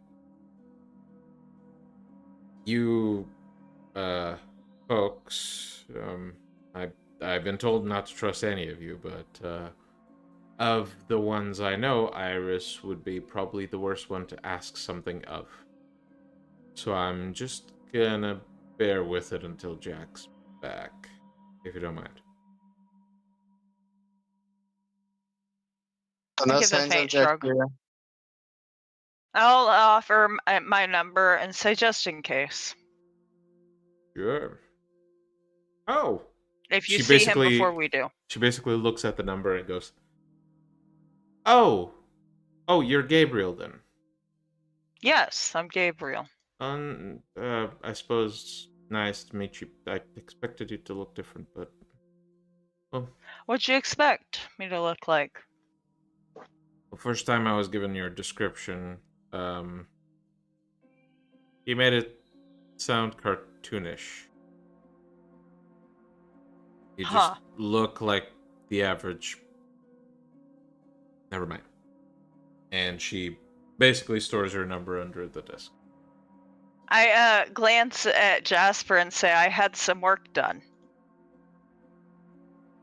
S1: you folks, I've been told not to trust any of you, but of the ones I know, Iris would be probably the worst one to ask something of. So I'm just gonna bear with it until Jack's back, if you don't mind.
S3: So
S4: I
S3: no
S4: give a
S3: signs of
S4: faint
S3: Jack
S4: shrug.
S3: here.
S4: I'll offer my number and say just in case.
S1: Sure. Oh,
S4: If you
S1: she
S4: see him
S1: basically
S4: before we do.
S1: she basically looks at the number and goes, "Oh, oh, you're Gabriel then."
S4: Yes, I'm Gabriel.
S1: I suppose nice to meet you. I expected you to look different, but well,
S4: What'd you expect me to look like?
S1: the first time I was given your description, um, you made it sound cartoonish. You just
S4: Huh.
S1: look like the average. Never mind. And she basically stores her number under the desk.
S4: I glance at Jasper and say I had some work done.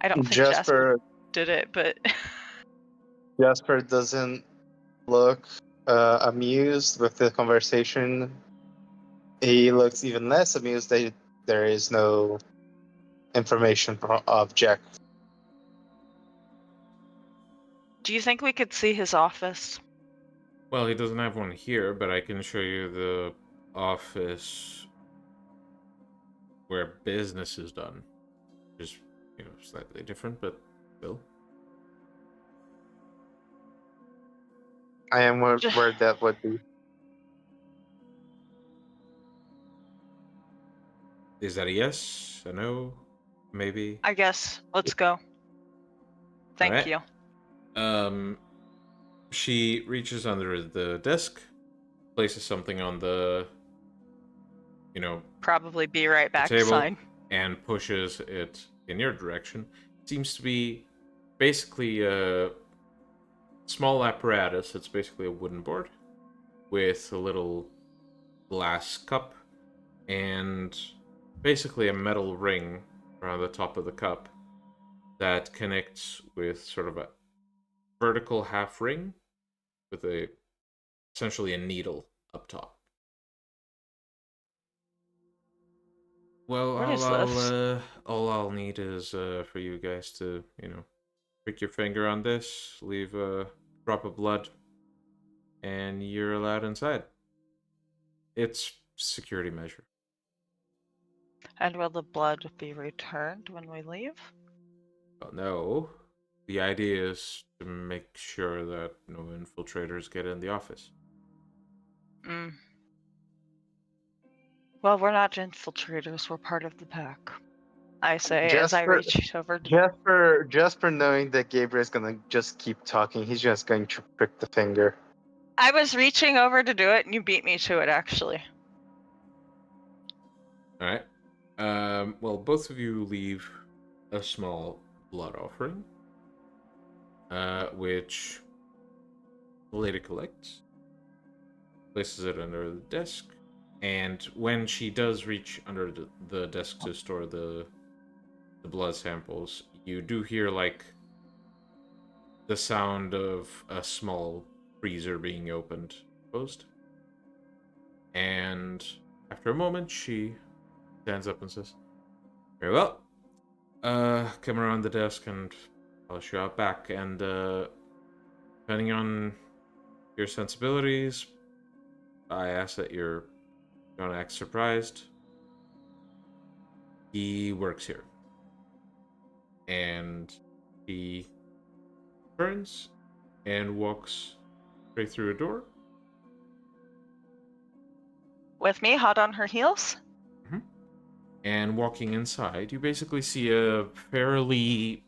S4: I don't think Jasper did it, but
S3: Jasper doesn't look amused with the conversation. He looks even less amused that there is no information of Jack.
S4: do you think we could see his office?
S1: Well, he doesn't have one here, but I can show you the office where business is done. Just, you know, slightly different, but still.
S3: I am where that would be.
S1: Is that a yes? A no? Maybe?
S4: I guess. Let's go. Thank
S1: Alright.
S4: you.
S1: She reaches under the desk, places something on the,
S4: Probably be right
S1: the
S4: back
S1: table,
S4: sign.
S1: and pushes it in your direction. Seems to be basically a small apparatus. It's basically a wooden board with a little glass cup and basically a metal ring around the top of the cup that connects with sort of a vertical half ring with essentially a needle up top. Well,
S4: What is this?
S1: all I'll need is for you guys to, prick your finger on this, leave a drop of blood, and you're allowed inside. It's security measure.
S4: And will the blood be returned when we leave?
S1: Well, no. The idea is to make sure that no infiltrators get in the office.
S4: Mm. Well, we're not infiltrators. We're part of the pack. I say as I reach over to...
S3: Jasper knowing that Gabriel's gonna just keep talking, he's just going to prick the finger.
S4: I was reaching over to do it, and you beat me to it, actually.
S1: Alright. Well, both of you leave a small blood offering, which the lady collects, places it under the desk, and when she does reach under the desk to store the blood samples, you do hear, like, the sound of a small freezer being opened, closed. And after a moment, she stands up and says, "Very well. Come around the desk and I'll show out back. And depending on your sensibilities, I ask that you're gonna act surprised. He works here." And he turns and walks straight through a door.
S4: With me, hot on her heels?
S1: And walking inside, you basically see a fairly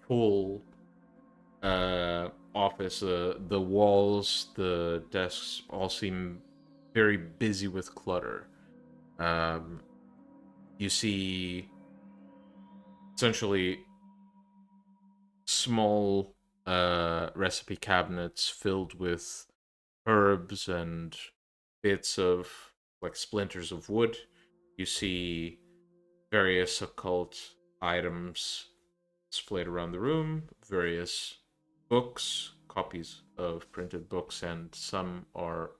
S1: full office. The walls, the desks all seem very busy with clutter. You see essentially small recipe cabinets filled with herbs and bits of, like, splinters of wood. You see various occult items displayed around the room, various books, copies of printed books, and some are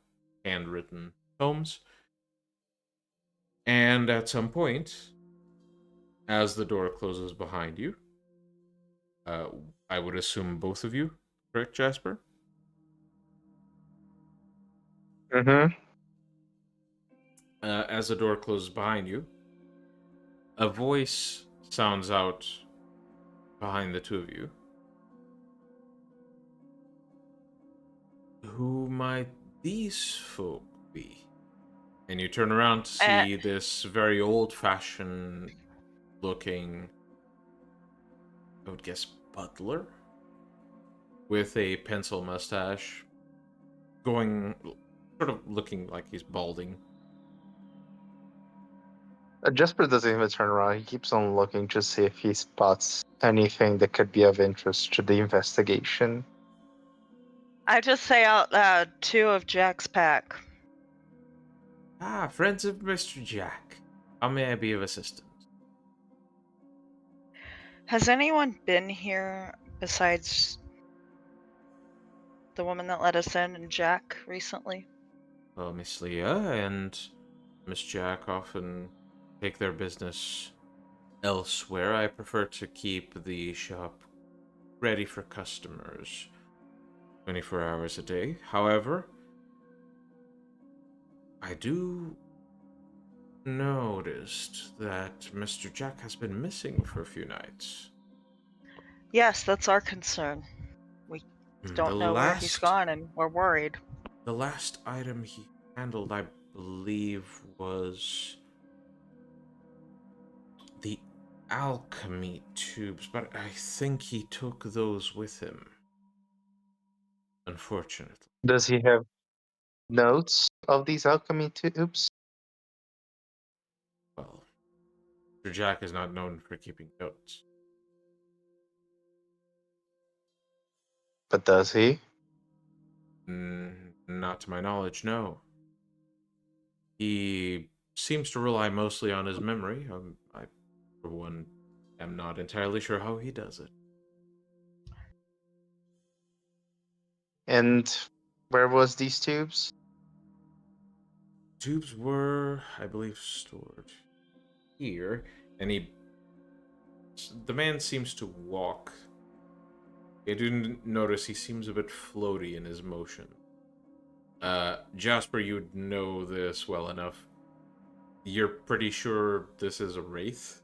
S1: handwritten tomes. And at some point, as the door closes behind you, I would assume both of you, correct, Jasper?
S3: Mm-hmm.
S1: As the door closes behind you, a voice sounds out behind the two of you. "Who might these folk be?" And you turn around to see this very old-fashioned looking, I would guess, butler with a pencil mustache, sort of looking like he's balding.
S3: Jasper doesn't even turn around. He keeps on looking to see if he spots anything that could be of interest to the investigation.
S4: I just say out loud, 2 of Jack's pack.
S1: "Ah, friends of Mr. Jack. How may I be of assistance?"
S4: Has anyone been here besides the woman that let us in and Jack recently?
S1: Well, Miss Leah and Miss Jack often take their business elsewhere. I prefer to keep the shop ready for customers 24 hours a day. However, I do noticed that Mr. Jack has been missing for a few nights.
S4: Yes, that's our concern. We don't know where he's gone and we're worried.
S1: The last item he handled, I believe, was the alchemy tubes, but I think he took those with him. Unfortunately.
S3: Does he have notes of these alchemy tubes?
S1: Well, Mr. Jack is not known for keeping notes.
S3: But does he?
S1: Not to my knowledge, no. He seems to rely mostly on his memory. I, for one, am not entirely sure how he does it.
S3: And where was these tubes?
S1: Tubes were, I believe, stored here, and the man seems to walk. I do notice he seems a bit floaty in his motion. Jasper, you'd know this well enough. You're pretty sure this is a wraith,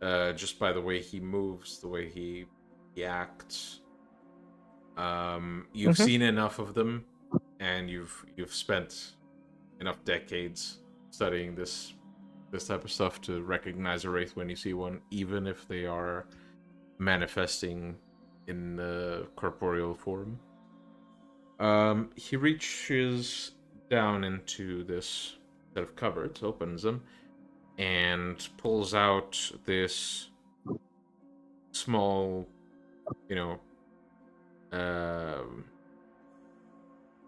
S1: just by the way he moves, the way he acts. You've seen enough of them, and you've spent enough decades studying this type of stuff to recognize a wraith when you see one, even if they are manifesting in corporeal form. He reaches down into this set of cupboards, opens them, and pulls out this small, what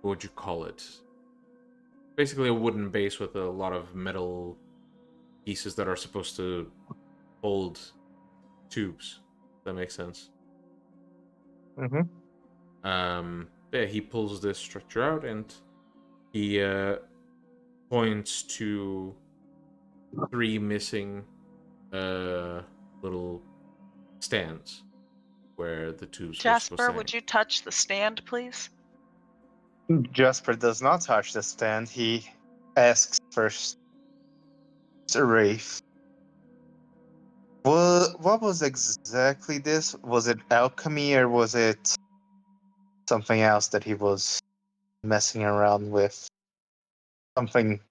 S1: would you call it? Basically a wooden base with a lot of metal pieces that are supposed to hold tubes. If that makes sense. Yeah, he pulls this structure out and he points to 3 missing little stands where the tubes were supposed to
S4: Jasper,
S1: hang.
S4: would you touch the stand, please?
S3: Jasper does not touch the stand. He asks first. It's a wraith. What was exactly this? Was it alchemy or was it something else that he was messing around with? Something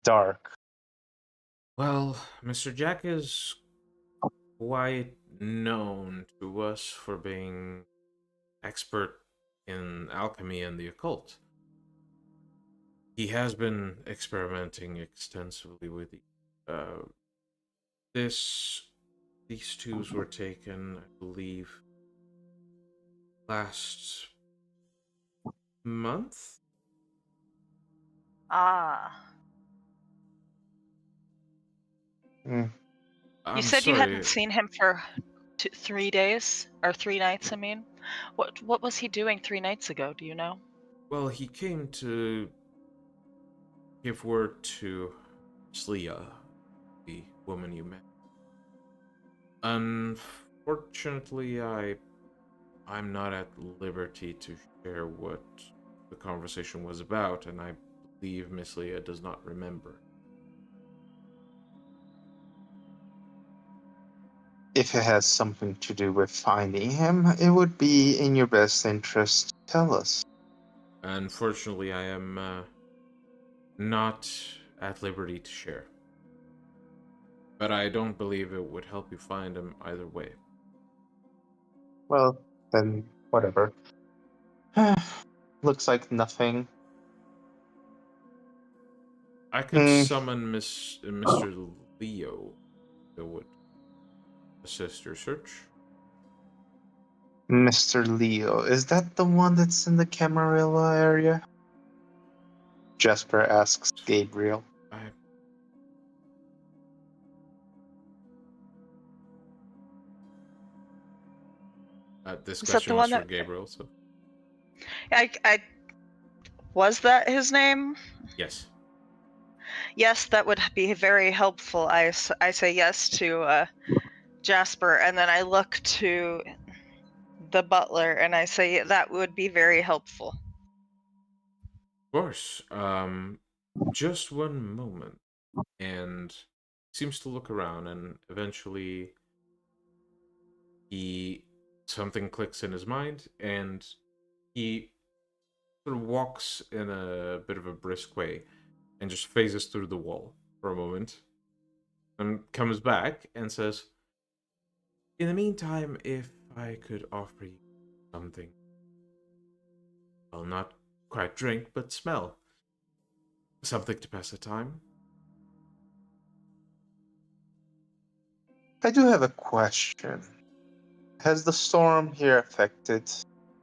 S3: dark.
S1: Well, Mr. Jack is quite known to us for being expert in alchemy and the occult. He has been experimenting extensively with these tubes were taken, I believe, last month.
S4: Ah.
S3: Mm.
S4: You
S1: I'm
S4: said you hadn't
S1: sorry.
S4: seen him for 3 days? Or 3 nights, I mean? What was he doing 3 nights ago, do you know?
S1: Well, he came to give word to Slia, the woman you met. Unfortunately, I'm not at liberty to share what the conversation was about, and I believe Miss Leah does not remember.
S3: If it has something to do with finding him, it would be in your best interest to tell us.
S1: Unfortunately, I am not at liberty to share. But I don't believe it would help you find him either way.
S3: Well, then, whatever. Looks like nothing.
S1: I could summon Mr. Leo that would assist your search.
S3: Mr. Leo, is that the one that's in the Camarilla area? Jasper asks Gabriel.
S1: This
S4: Is that
S1: question
S4: the
S1: was
S4: one
S1: for
S4: that...
S1: Gabriel, so
S4: I was that his name?
S1: yes.
S4: Yes, that would be very helpful. I say yes to Jasper, and then I look to the butler and I say that would be very helpful.
S1: Of course. Just one moment. And seems to look around, and eventually something clicks in his mind, and he sort of walks in a bit of a brisk way and just phases through the wall for a moment and comes back and says, In the meantime, if I could offer you something, well, not quite drink, but smell. Something to pass the time.
S3: I do have a question. Has the storm here affected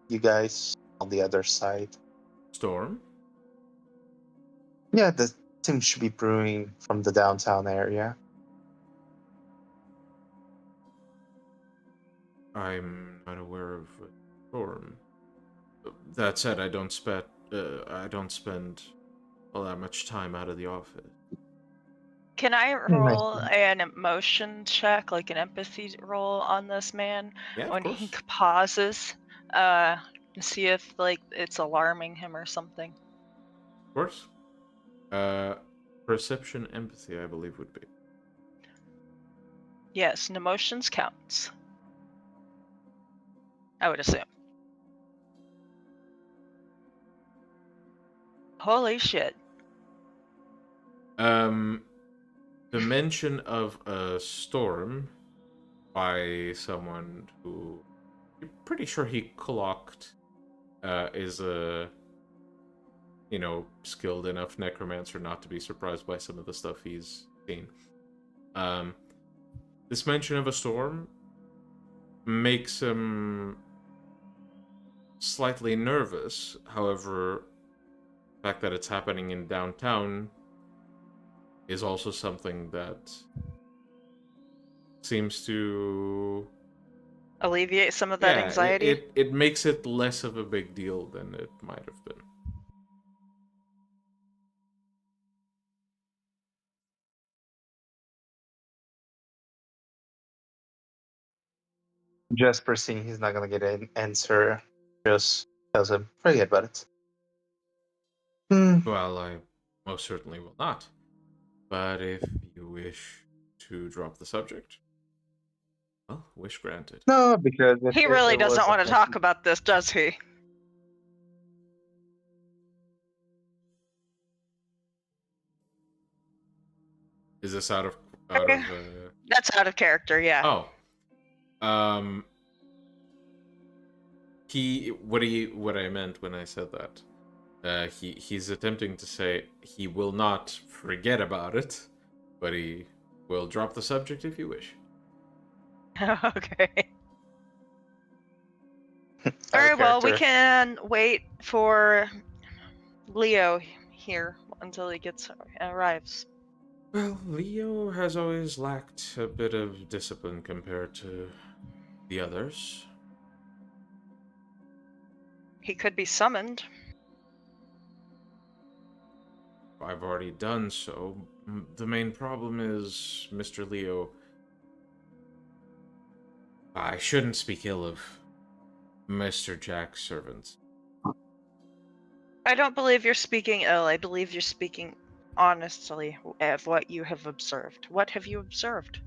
S3: you guys on the other side?
S1: Storm?
S3: Yeah, that seems to be brewing from the downtown area.
S1: I'm not aware of a storm. That said, I don't spend all that much time out of the office.
S4: Can I
S3: I
S4: roll
S3: see.
S4: an emotion check, like an empathy roll on this man
S1: Yeah, of
S4: when he
S1: course.
S4: pauses, to see if like it's alarming him or something?
S1: Of course. Uh, Perception, empathy, I believe would be.
S4: Yes, and emotions counts. I would assume. Holy shit.
S1: The mention of a storm by someone who you're pretty sure he clocked is a skilled enough necromancer not to be surprised by some of the stuff he's seen. This mention of a storm makes him slightly nervous. However, the fact that it's happening in downtown is also something that seems to
S4: Alleviate some of that anxiety.
S1: it makes it less of a big deal than it might have been.
S3: Jasper, seeing he's not gonna get an answer, just tells him, forget about it.
S1: Well, I most certainly will not. But if you wish to drop the subject, well, wish granted.
S3: No, because
S4: He
S3: it
S4: really
S3: was
S4: doesn't want to talk about this, does he?
S1: Is this out of
S4: That's out of character, yeah.
S1: Oh. What I meant when I said that. He's attempting to say he will not forget about it, but he will drop the subject if you wish.
S4: Okay.
S3: out of
S4: Very well, we
S3: character.
S4: can wait for Leo here until he arrives.
S1: Well, Leo has always lacked a bit of discipline compared to the others.
S4: He could be summoned.
S1: I've already done so. The main problem is Mr. Leo. I shouldn't speak ill of Mr. Jack's servants.
S4: I don't believe you're speaking ill. I believe you're speaking honestly of what you have observed. What have you observed?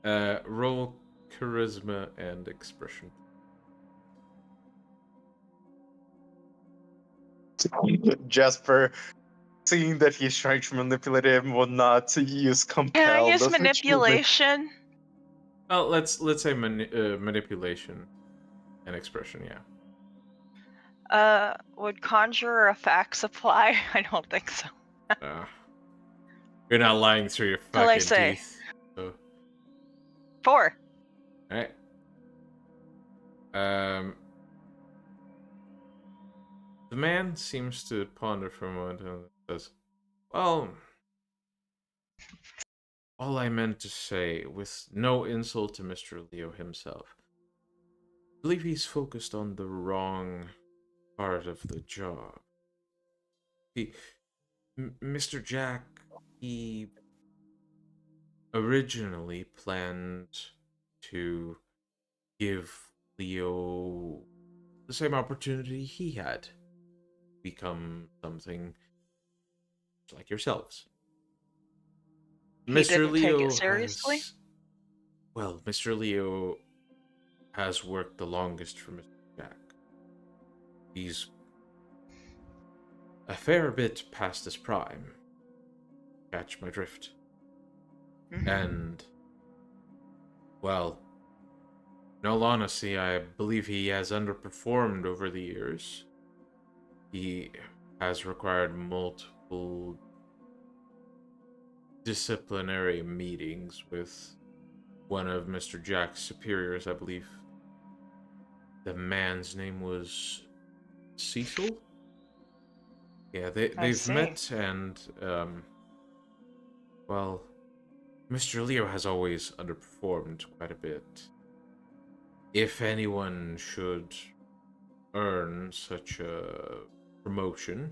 S1: Roll charisma and expression.
S3: Jasper, seeing that he's trying to manipulate him, will not use
S4: Can I
S3: compel.
S4: use
S3: Doesn't choose it.
S4: manipulation?
S1: Well, let's say manipulation and expression. Yeah.
S4: Would conjurer a fax apply? I don't think so.
S1: You're not lying through your
S4: Till I
S1: fucking
S4: say.
S1: teeth. So.
S4: 4.
S1: Alright. The man seems to ponder for a moment and says, well, all I meant to say, with no insult to Mr. Leo himself, I believe he's focused on the wrong part of the job. Mr. Jack, he originally planned to give Leo the same opportunity he had. Become something like yourselves.
S4: He
S1: Mr.
S4: didn't
S1: Leo
S4: take it seriously?
S1: Mr. Leo has worked the longest for Mr. Jack. He's a fair bit past his prime. Catch my drift.
S4: Mm-hmm.
S1: And Well, in all honesty, I believe he has underperformed over the years. He has required multiple disciplinary meetings with one of Mr. Jack's superiors, I believe. The man's name was Cecil? Yeah,
S4: I
S1: they've
S4: see.
S1: met and, well, Mr. Leo has always underperformed quite a bit. If anyone should earn such a promotion,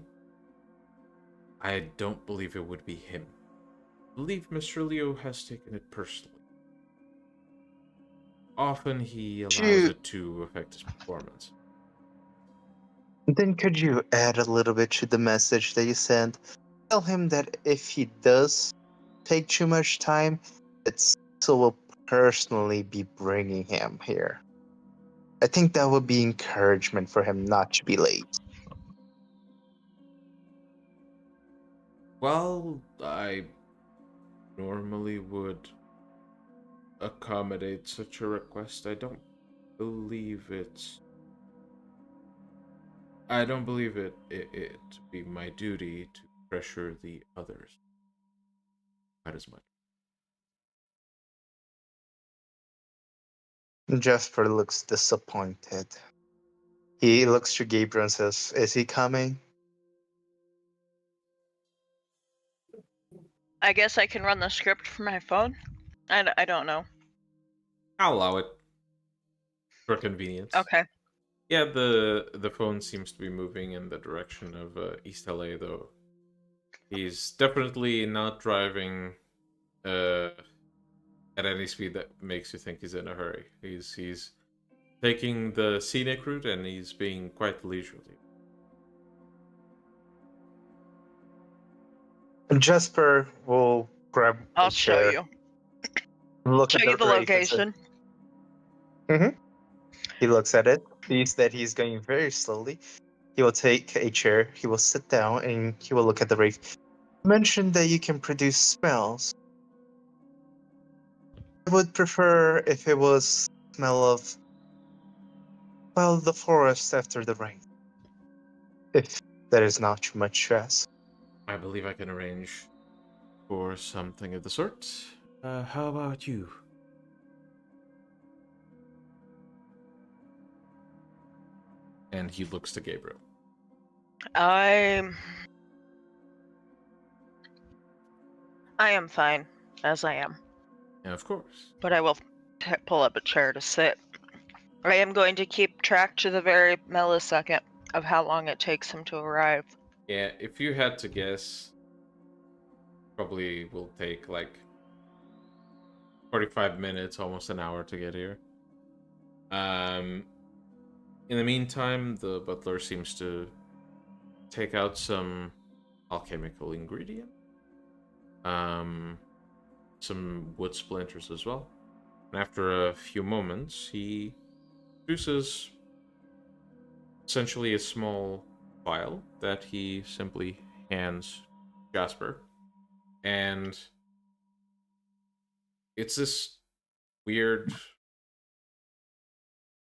S1: I don't believe it would be him. I believe Mr. Leo has taken it personally. Often he allows
S3: You
S1: it to affect his performance.
S3: then could you add a little bit to the message that you sent? Tell him that if he does take too much time, that Cecil will personally be bringing him here. I think that would be encouragement for him not to be late.
S1: Well, I normally would accommodate such a request. Believe it's I don't believe it to be my duty to pressure the others quite as much.
S3: Jasper looks disappointed. He looks to Gabriel and says, "Is he coming?"
S4: I guess I can run the script from my phone. I don't know.
S1: I'll allow it for convenience.
S4: Okay.
S1: Yeah, the phone seems to be moving in the direction of East LA, though. He's definitely not driving uh, at any speed that makes you think he's in a hurry. He's taking the scenic route and he's being quite leisurely.
S3: Jasper will grab a
S4: I'll show
S3: chair,
S4: you.
S3: look
S4: Show
S3: at the
S4: you the
S3: race, and say,
S4: location.
S3: He looks at it, sees that he's going very slowly. He will take a chair, he will sit down, and he will look at the wraith. You mentioned that you can produce smells. I would prefer if it was smell of, well, the forest after the rain. If that is not too much stress.
S1: I believe I can arrange for something of the sort. How about you? And he looks to Gabriel.
S4: I am fine as I am,
S1: And of course.
S4: but I will pull up a chair to sit. I am going to keep track to the very millisecond of how long it takes him to arrive.
S1: Yeah, if you had to guess, probably will take like 45 minutes, almost an hour to get here. Um, in the meantime, the butler seems to take out some alchemical ingredient, um, some wood splinters as well. And after a few moments, he produces essentially a small vial that he simply hands Jasper. And it's this weird,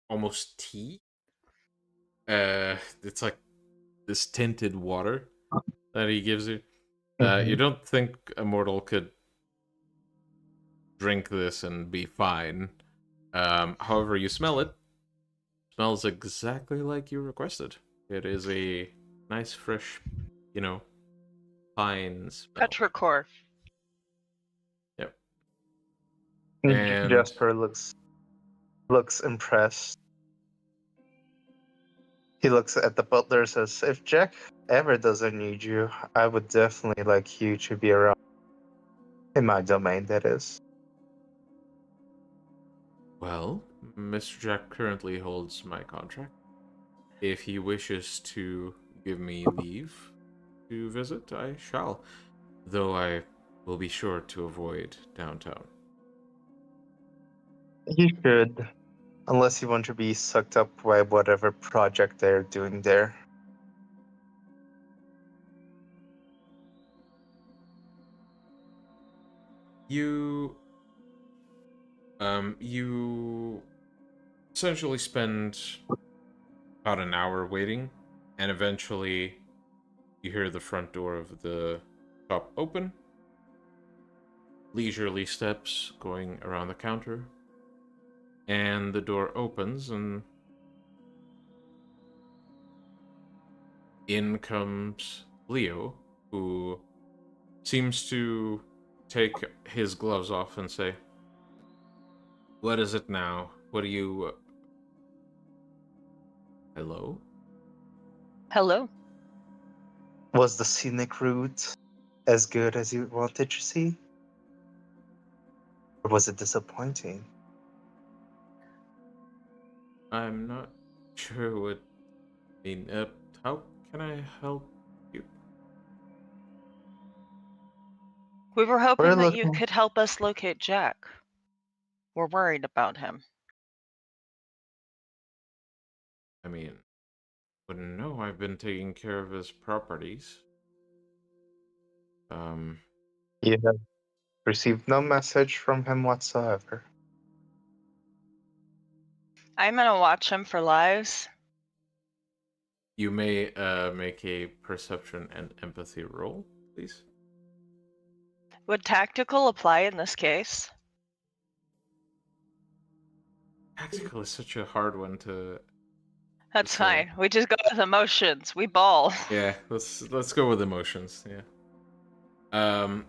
S1: almost tea. It's like this tinted water that he gives you. You don't think a mortal could drink this and be fine. However, you smell it. Smells exactly like you requested. It is a nice, fresh, you know, pine smell.
S4: Petrichor.
S1: Yep. And
S3: Jasper looks impressed. He looks at the butler and says, "If Jack ever doesn't need you, I would definitely like you to be around. In my domain, that is."
S1: well, Mr. Jack currently holds my contract. If he wishes to give me leave to visit, I shall. Though I will be sure to avoid downtown.
S3: You should, unless you want to be sucked up by whatever project they're doing there.
S1: You You essentially spend about an hour waiting, and eventually you hear the front door of the shop open. Leisurely steps going around the counter, and the door opens, and in comes Leo, who seems to take his gloves off and say, "What is it now? What do you... Hello?"
S4: Hello.
S3: Was the scenic route as good as you wanted to see? Or was it disappointing?
S1: I'm not sure what... how can I help you?
S4: We were
S3: We're
S4: hoping that you
S3: looking.
S4: could help us locate Jack. We're worried about him.
S1: I mean, wouldn't know. I've been taking care of his properties.
S3: You have received no message from him whatsoever.
S4: I'm gonna watch him for lives.
S1: You may make a perception and empathy roll, please.
S4: Would tactical apply in this case?
S1: Tactical is such a hard one to
S4: That's
S1: say.
S4: fine. We just go with emotions. We ball.
S1: Yeah, let's go with emotions. Yeah. All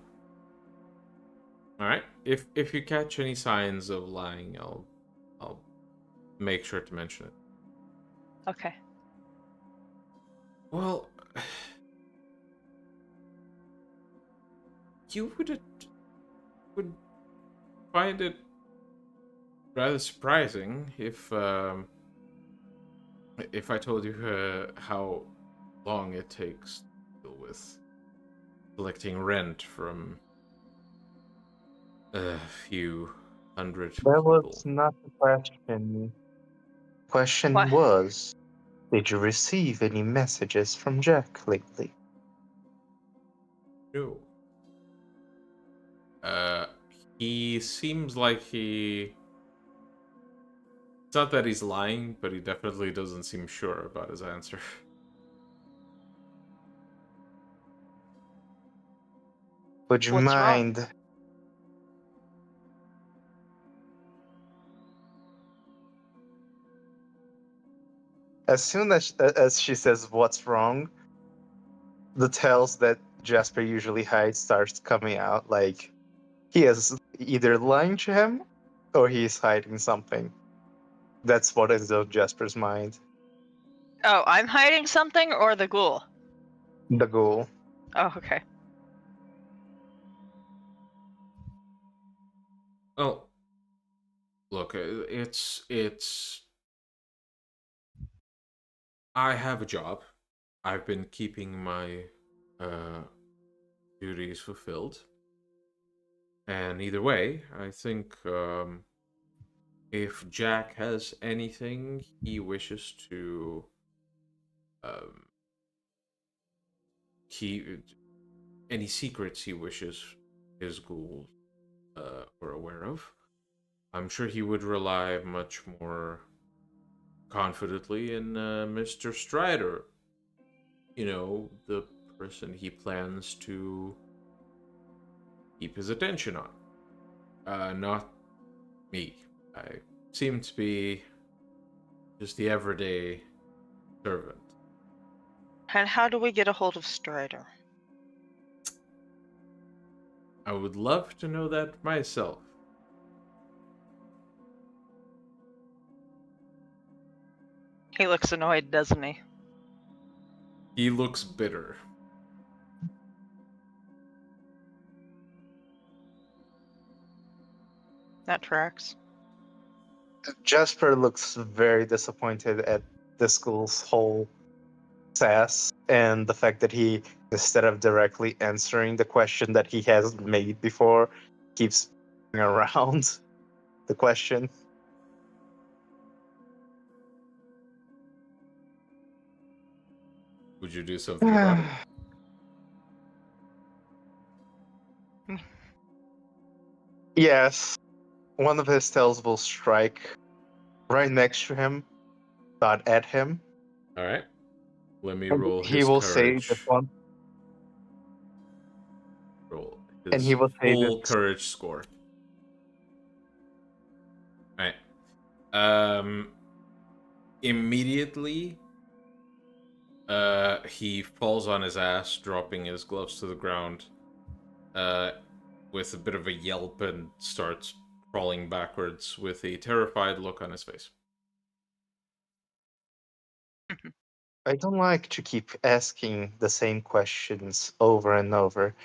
S1: right. If you catch any signs of lying, I'll make sure to mention it.
S4: Okay.
S1: Well, you would find it rather surprising if I told you how long it takes to deal with collecting rent from a few hundred
S3: That was
S1: people.
S3: not the question. Question
S4: What?
S3: was, did you receive any messages from Jack lately?
S1: No. Uh, he seems like he... It's not that he's lying, but he definitely doesn't seem sure about his answer.
S3: Would you
S4: What's wrong?
S3: mind? As soon as she says what's wrong, the tales that Jasper usually hides starts coming out. Like he is either lying to him or he's hiding something. That's what is on Jasper's mind.
S4: Oh, I'm hiding something or the ghoul?
S3: The goal.
S4: Oh, okay.
S1: Well, look, it's. I have a job. I've been keeping my uh, duties fulfilled, and either way, I think if Jack has anything he wishes to um, keep, any secrets he wishes his ghouls were aware of, I'm sure he would rely much more confidently in Mr. Strider. You know, the person he plans to keep his attention on. Not me. I seem to be just the everyday servant.
S4: And how do we get a hold of Strider?
S1: I would love to know that myself.
S4: He looks annoyed, doesn't he?
S1: He looks bitter.
S4: That tracks.
S3: Jasper looks very disappointed at the school's whole sass and the fact that he, instead of directly answering the question that he has made before, keeps around the question.
S1: Would you do something about it?
S3: Yes. one of his tails will strike right next to him, not at him.
S1: All right. Let me
S3: And
S1: roll
S3: he
S1: his
S3: will say
S1: courage.
S3: this one.
S1: Roll
S3: And
S1: his
S3: he will say
S1: full
S3: this.
S1: courage score. All right. Immediately, he falls on his ass, dropping his gloves to the ground, with a bit of a yelp, and starts crawling backwards with a terrified look on his face.
S3: I don't like to keep asking the same questions over and over.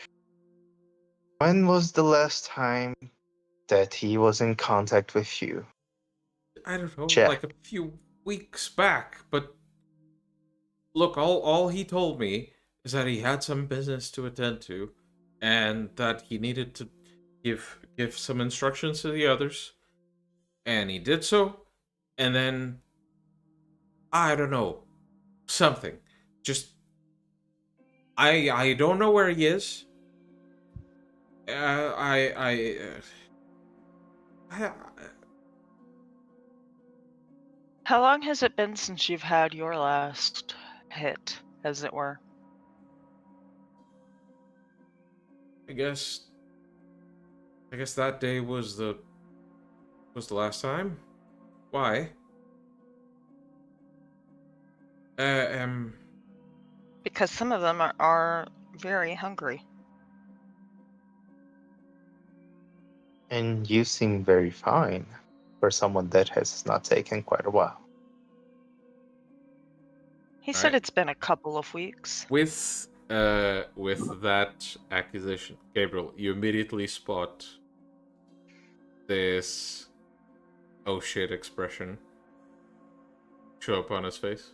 S3: When was the last time that he was in contact with you?
S1: I don't know,
S3: Jack.
S1: like a few weeks back, but look, all he told me is that he had some business to attend to, and that he needed to give some instructions to the others, and he did so, and then I don't know, something. Just I don't know where he is. I
S4: How long has it been since you've had your last hit, as it were?
S1: I guess that day was the last time. Why?
S4: Because some of them are very hungry.
S3: And you seem very fine for someone that has not taken quite a while.
S4: He said
S1: Alright.
S4: it's been a couple of weeks.
S1: With that accusation, Gabriel, you immediately spot this oh shit expression show up on his face.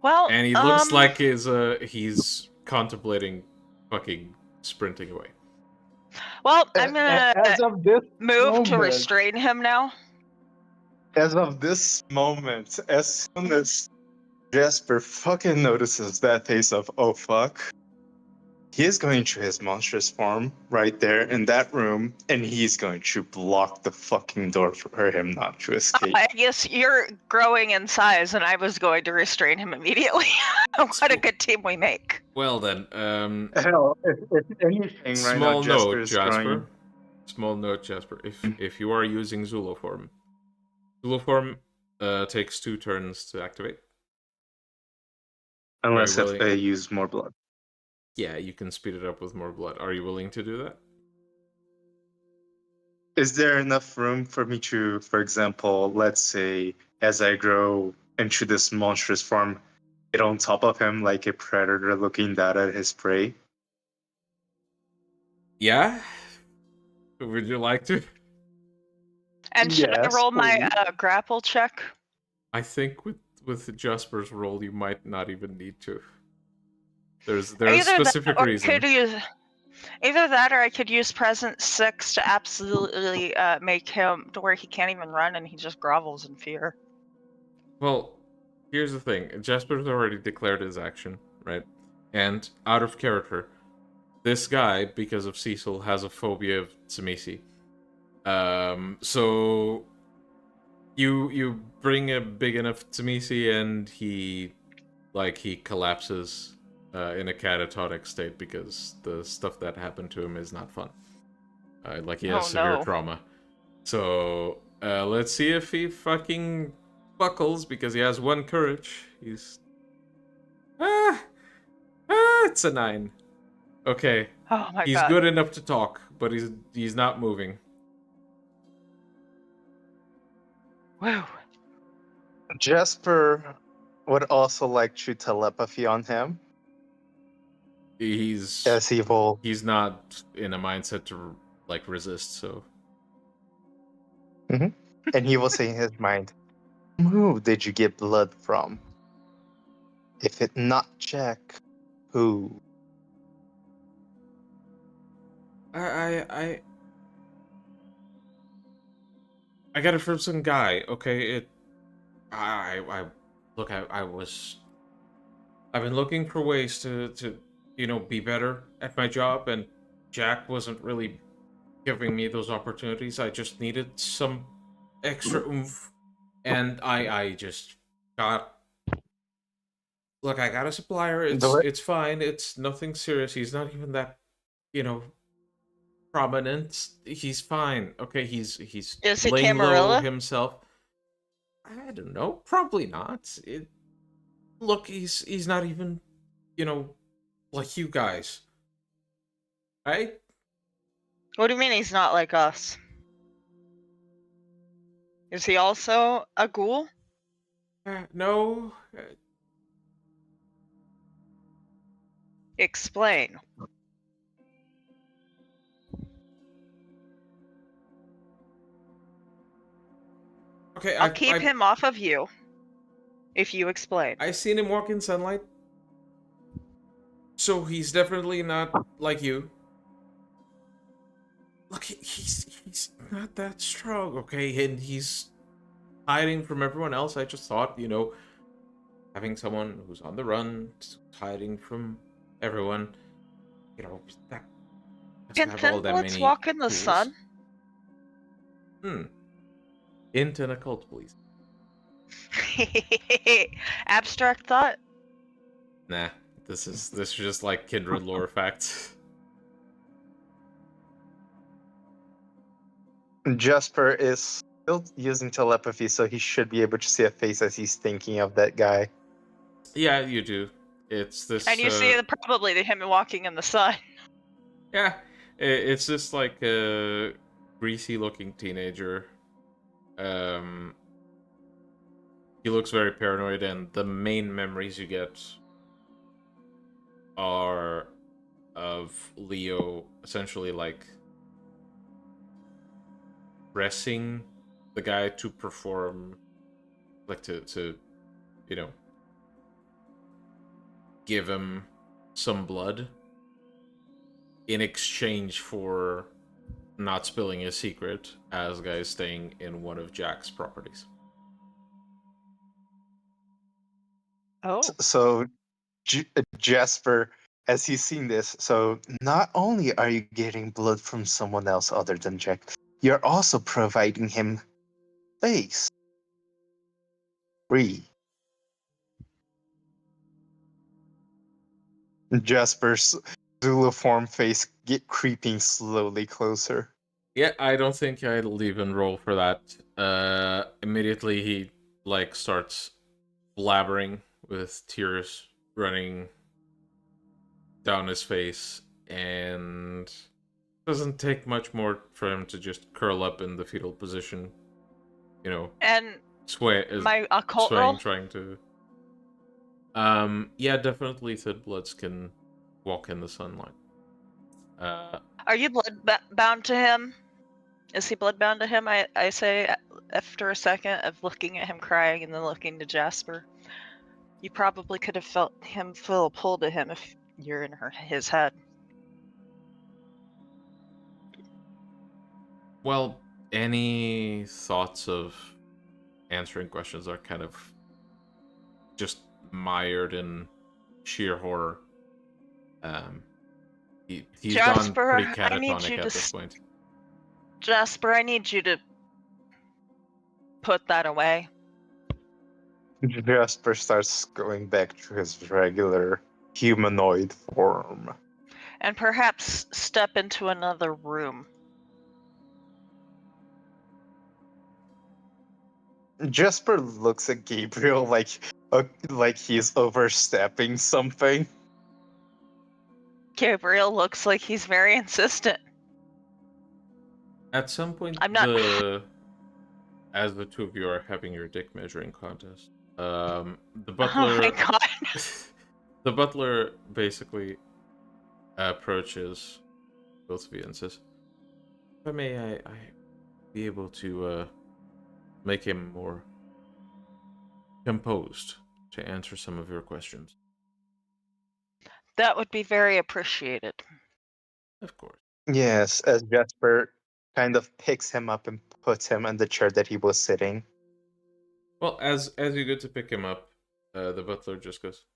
S4: Well,
S1: And he looks like he's contemplating fucking sprinting away.
S4: Well, I'm gonna
S3: As of this
S4: move to
S3: moment-
S4: restrain him now.
S3: As of this moment, as soon as Jasper fucking notices that face of oh fuck, he is going to his monstrous form right there in that room, and he's going to block the fucking door for him not to escape.
S4: I guess you're growing in size, and I was going to restrain him immediately. What a good team we make.
S1: Well then,
S3: Hell, if anything, right
S1: small
S3: now Jasper
S1: note,
S3: is
S1: Jasper.
S3: growing.
S1: Small note, Jasper. If you are using Zulu form takes 2 turns to activate.
S3: Unless
S1: Are you
S3: if they use more blood.
S1: Yeah, you can speed it up with more blood. Are you willing to do that?
S3: Is there enough room for me to, for example, let's say, as I grow into this monstrous form, get on top of him like a predator looking down at his prey?
S1: Yeah? Would you like to?
S4: And should I
S3: Yes,
S4: roll my
S3: please.
S4: grapple check?
S1: I think with Jasper's roll, you might not even need to. There's a
S4: Either
S1: specific
S4: that, or
S1: reason.
S4: either that, or I could use Present 6 to absolutely make him to where he can't even run and he just grovels in fear.
S1: Well, here's the thing. Jasper's already declared his action, right? And out of character, this guy, because of Cecil, has a phobia of Tsimisi. So you bring a big enough Tsimisi and he collapses in a catatonic state because the stuff that happened to him is not fun. Like he has severe
S4: no.
S1: trauma. So let's see if he fucking buckles because he has 1 courage. He's it's a 9. Okay.
S4: Oh my
S1: He's
S4: god.
S1: good enough to talk, but he's not moving.
S4: Woo.
S3: Jasper would also like to telepathy on him,
S1: He's
S3: as he will.
S1: he's not in a mindset to like resist, so
S3: And he will say in his mind, who did you get blood from? If it not Jack, who?
S1: I got it from some guy, okay? I've been looking for ways to be better at my job, and Jack wasn't really giving me those opportunities. I just needed some extra oomph, and I just got. Look, I got a supplier.
S3: The way-
S1: It's fine. It's nothing serious. He's not even that, you know, prominent. He's fine. Okay, he's
S4: Is he
S1: laying low
S4: Camarilla?
S1: himself. I don't know. Probably not. Look, he's not even, you know, like you guys, right?
S4: What do you mean he's not like us? Is he also a ghoul?
S1: No.
S4: Explain.
S1: Okay,
S4: I'll keep him off of you if you explain.
S1: I seen him walk in sunlight, so he's definitely not like you. Look, he's not that strong, okay, and he's hiding from everyone else. I just thought, you know, having someone who's on the run, hiding from everyone, you know, that doesn't
S4: Can
S1: have all
S4: thin
S1: that
S4: bloods
S1: many
S4: walk in the
S1: tools.
S4: sun?
S1: Int and occult, please.
S4: Abstract thought?
S1: Nah, this is just like kindred lore facts.
S3: Jasper is still using telepathy, so he should be able to see a face as he's thinking of that guy.
S1: Yeah, you do. It's this.
S4: And you see probably him walking in the sun.
S1: Yeah, it's just like a greasy-looking teenager. He looks very paranoid, and the main memories you get are of Leo essentially like pressing the guy to perform, like to you know, give him some blood in exchange for not spilling his secret as guy is staying in one of Jack's properties.
S4: Oh.
S3: So Jasper, as he's seen this, so not only are you getting blood from someone else other than Jack, you're also providing him space. Free. Jasper's Zuluform face get creeping slowly closer.
S1: Yeah, I don't think I'll even roll for that. Immediately he like starts blabbering with tears running down his face, and doesn't take much more for him to just curl up in the fetal position, you know,
S4: And my occult
S1: swaying,
S4: roll?
S1: trying to. Yeah, definitely thin bloods can walk in the sunlight.
S4: Are you bound to him? Is he bloodbound to him? I say after a second of looking at him crying and then looking to Jasper. You probably could have felt him feel a pull to him if you're in his head.
S1: Well, any thoughts of answering questions are kind of just mired in sheer horror. He's gone
S4: Jasper,
S1: pretty
S4: I need
S1: catatonic
S4: you
S1: at
S4: to
S1: this point.
S4: Jasper, I need you to put that away.
S3: Jasper starts going back to his regular humanoid form.
S4: And perhaps step into another room.
S3: Jasper looks at Gabriel like he's overstepping something.
S4: Gabriel looks like he's very insistent.
S1: At some point,
S4: I'm not.
S1: as the two of you are having your dick measuring contest, the
S4: Oh
S1: butler,
S4: my god.
S1: the butler basically approaches both of you and says, "If I may, I be able to make him more composed to answer some of your questions."
S4: That would be very appreciated.
S1: Of course.
S3: Yes, as Jasper kind of picks him up and puts him in the chair that he was sitting.
S1: Well, as you go to pick him up, the butler just goes,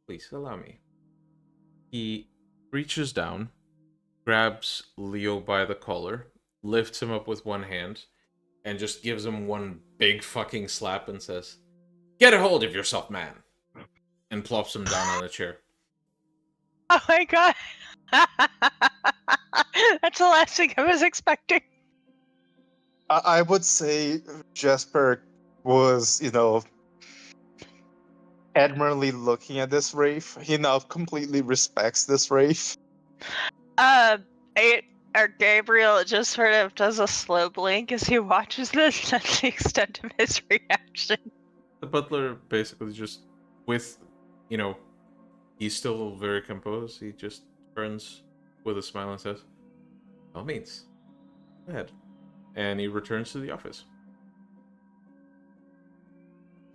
S1: "Please allow me." He reaches down, grabs Leo by the collar, lifts him up with one hand, and just gives him one big fucking slap and says, "Get a hold of yourself, man!" And plops him down on a chair.
S4: Oh my god! That's the last thing I was expecting.
S3: I would say Jasper was, admirably looking at this wraith. He now completely respects this wraith.
S4: Gabriel just sort of does a slow blink as he watches this. That's the extent of his reaction.
S1: The butler basically just, he's still very composed. He just turns with a smile and says, "By all means, go ahead." And he returns to the office.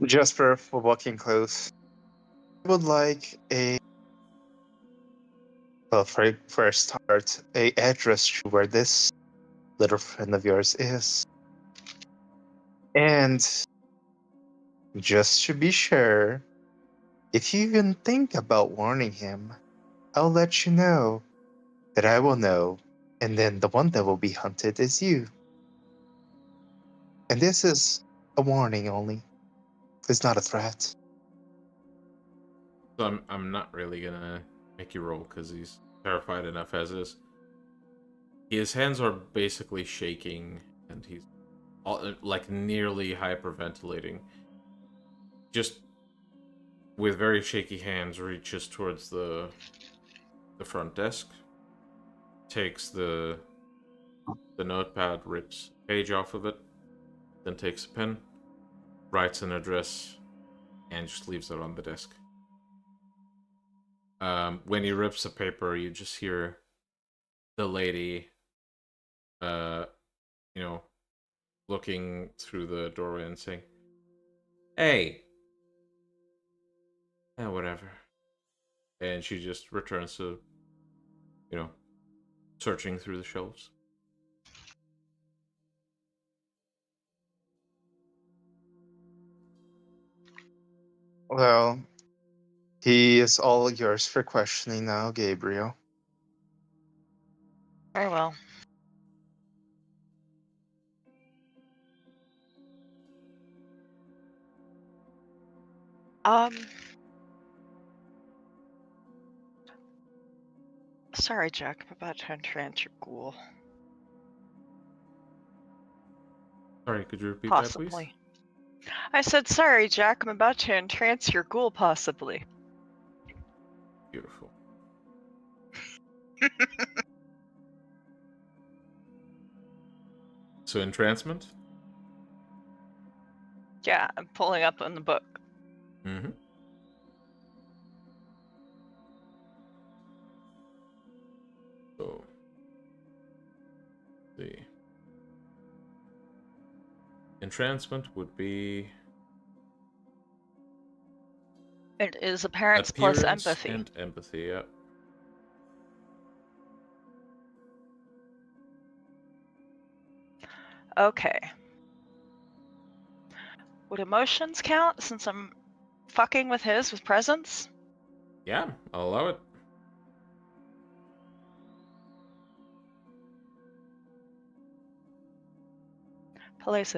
S3: Jasper, walking close, I would like for a start, a address to where this little friend of yours is. And just to be sure, if you even think about warning him, I'll let you know that I will know, and then the one that will be hunted is you. And this is a warning only. It's not a threat.
S1: So I'm not really gonna make you roll because he's terrified enough as is. His hands are basically shaking, and he's like nearly hyperventilating. Just with very shaky hands, reaches towards the front desk, takes the notepad, rips a page off of it, then takes a pen, writes an address, and just leaves it on the desk. When he rips the paper, you just hear the lady, looking through the doorway and saying, "Hey." Yeah, whatever. And she just returns to, searching through the shelves.
S3: Well, he is all yours for questioning now, Gabriel.
S4: Very well. Sorry, Jack. I'm about to entrance your ghoul.
S1: Sorry, could you repeat
S4: Possibly.
S1: that, please?
S4: I said, sorry, Jack. I'm about to entrance your ghoul, possibly.
S1: Beautiful. So, entrancement?
S4: Yeah, I'm pulling up in the book.
S1: Mm-hmm. So, the entrancement would be
S4: It is appearance plus empathy.
S1: and empathy, yeah.
S4: Okay. Would emotions count since I'm fucking with his with presence?
S1: Yeah, I'll allow it.
S4: Police.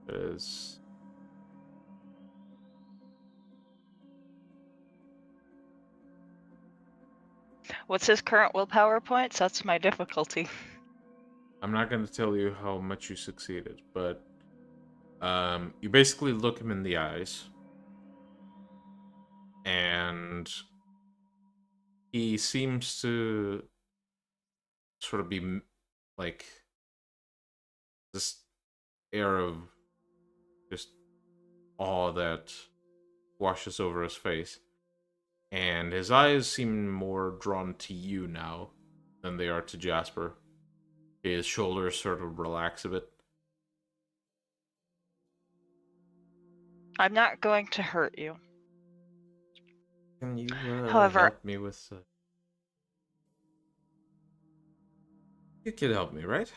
S1: Is
S4: What's his current willpower points? That's my difficulty.
S1: I'm not going to tell you how much you succeeded, but you basically look him in the eyes, and he seems to sort of be like this air of just awe that washes over his face, and his eyes seem more drawn to you now than they are to Jasper. His shoulders sort of relax a bit.
S4: I'm not going to hurt you.
S1: Can you
S4: However,
S1: help me with... You can help me, right?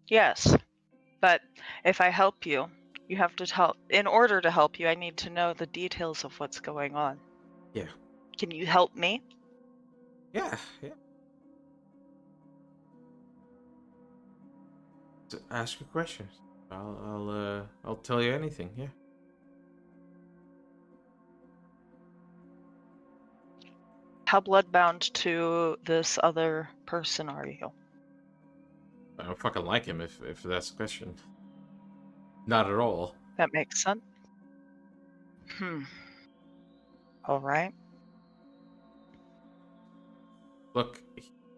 S4: yes. But if I help you, you have to tell. In order to help you, I need to know the details of what's going on.
S1: Yeah.
S4: Can you help me?
S1: Yeah. Ask your questions. I'll tell you anything. Yeah.
S4: How bloodbound to this other person are you?
S1: I don't fucking like him if that's the question. Not at all.
S4: That makes sense. All right.
S1: Look,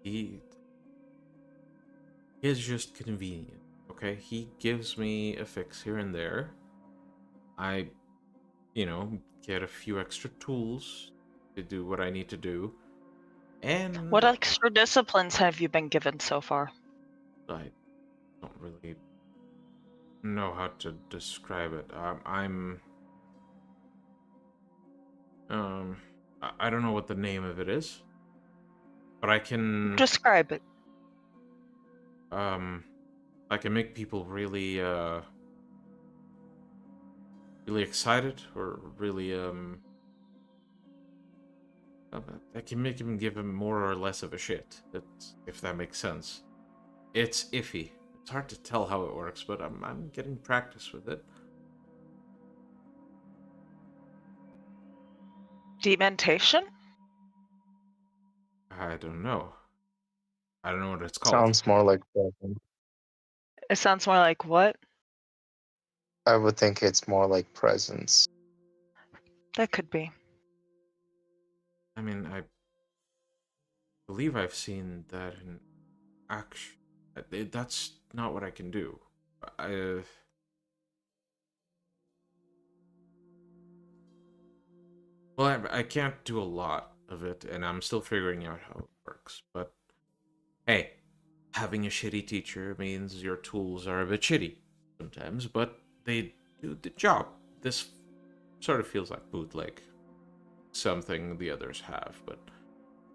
S1: he is just convenient. Okay, he gives me a fix here and there. I, get a few extra tools to do what I need to do, and
S4: What extra disciplines have you been given so far?
S1: I don't really know how to describe it. I don't know what the name of it is, but I can
S4: Describe it.
S1: I can make people really really excited or really I can make him give him more or less of a shit. If that makes sense. It's iffy. It's hard to tell how it works, but I'm getting practice with it.
S4: Dementation?
S1: I don't know. I don't know what it's called.
S3: Sounds more like presence.
S4: It sounds more like what?
S3: I would think it's more like presence.
S4: That could be.
S1: I mean, I believe I've seen that in action. That's not what I can do. Well, I can't do a lot of it, and I'm still figuring out how it works. But hey, having a shitty teacher means your tools are a bit shitty sometimes, but they do the job. This sort of feels like bootleg, something the others have, but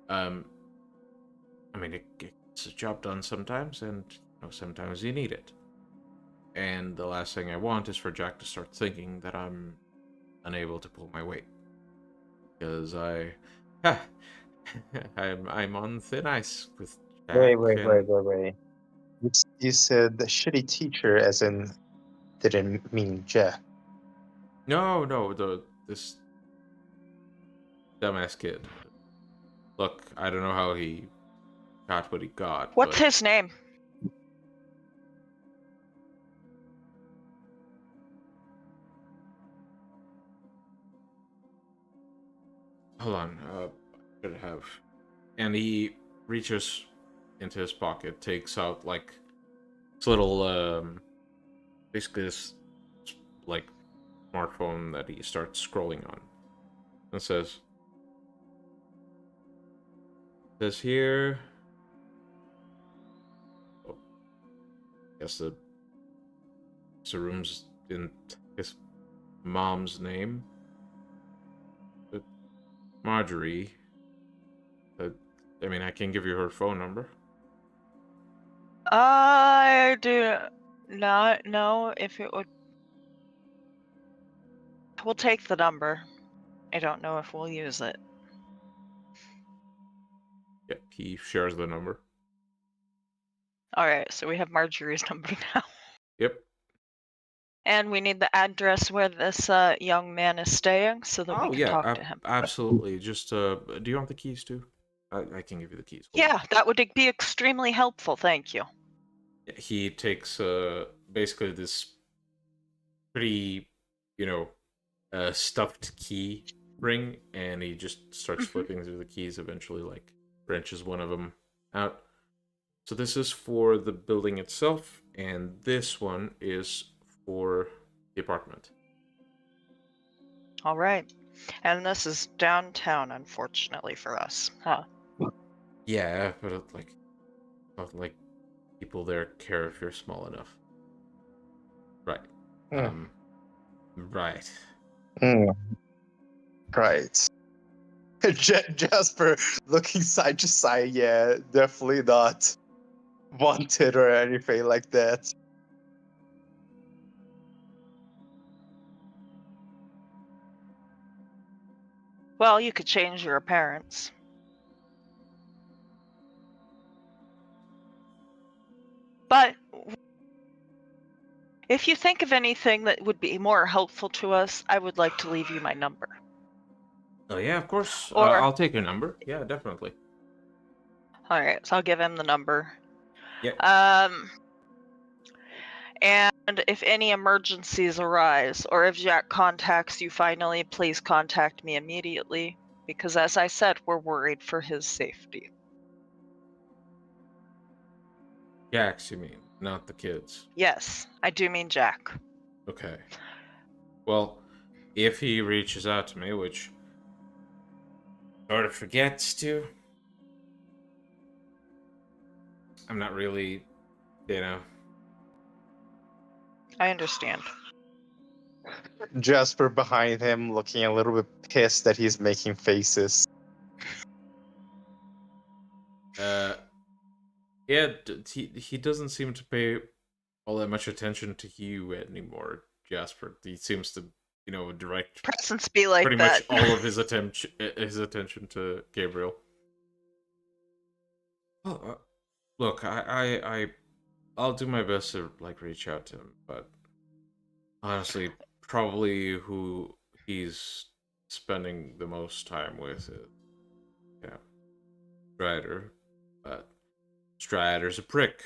S1: I mean, it gets the job done sometimes, and sometimes you need it. And the last thing I want is for Jack to start thinking that I'm unable to pull my weight, because I'm on thin ice with Jack.
S3: Wait. You said the shitty teacher, as in, didn't mean Jack.
S1: No, this dumbass kid. Look, I don't know how he got what he got.
S4: What's
S1: but
S4: his name?
S1: Hold on, should have. And he reaches into his pocket, takes out like this little, basically this like smartphone that he starts scrolling on, and says here. Oh, guess the room's in his mom's name, but Marjorie. I mean, I can give you her phone number.
S4: I do not know if it would. We'll take the number. I don't know if we'll use it.
S1: Yeah, he shares the number.
S4: Alright, so we have Marjorie's number now.
S1: Yep.
S4: And we need the address where this young man is staying so that we can talk to him.
S1: Absolutely. Just do you want the keys too? I can give you the keys.
S4: Yeah, that would be extremely helpful, thank you.
S1: He takes basically this pretty, stuffed key ring, and he just starts flipping through the keys. Eventually, like wrenches one of them out. So this is for the building itself, and this one is for the apartment.
S4: All right. And this is downtown, unfortunately for us, huh?
S1: Yeah, but not like people there care if you're small enough. Right. Right.
S3: Right. Jasper looking side to side, yeah, definitely not wanted or anything like that.
S4: Well, you could change your appearance. But If you think of anything that would be more helpful to us, I would like to leave you my number.
S1: Oh yeah, of course.
S4: Or-
S1: I'll take your number. Yeah, definitely.
S4: All right, so I'll give him the number.
S1: Yeah.
S4: And if any emergencies arise, or if Jack contacts you finally, please contact me immediately. Because as I said, we're worried for his safety.
S1: Jax, you mean, not the kids.
S4: Yes, I do mean Jack.
S1: Okay. Well, if he reaches out to me, which sort of forgets to, I'm not really, you know.
S4: I understand.
S3: Jasper behind him, looking a little bit pissed that he's making faces.
S1: Yeah, he doesn't seem to pay all that much attention to you anymore, Jasper. He seems to, direct
S4: Presence be like
S1: pretty
S4: that.
S1: much all of his attention to Gabriel. Oh, look, I'll do my best to reach out to him, but honestly, probably who he's spending the most time with is, Strider, but Strider's a prick.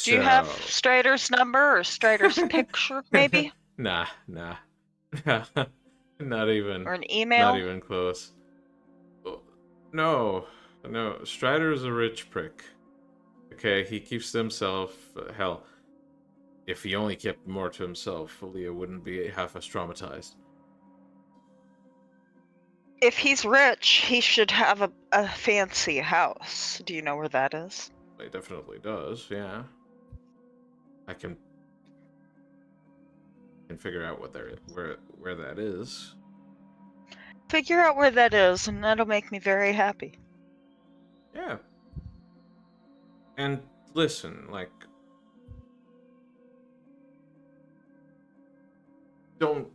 S4: Do you have Strider's number or Strider's picture, maybe?
S1: Nah. Not even.
S4: Or an email?
S1: Not even close. No. Strider's a rich prick. Okay, he keeps to himself. Hell, if he only kept more to himself, Leah wouldn't be half as traumatized.
S4: If he's rich, he should have a fancy house. Do you know where that is?
S1: He definitely does, yeah. I can figure out where that is.
S4: Figure out where that is, and that'll make me very happy.
S1: Yeah. And listen, don't...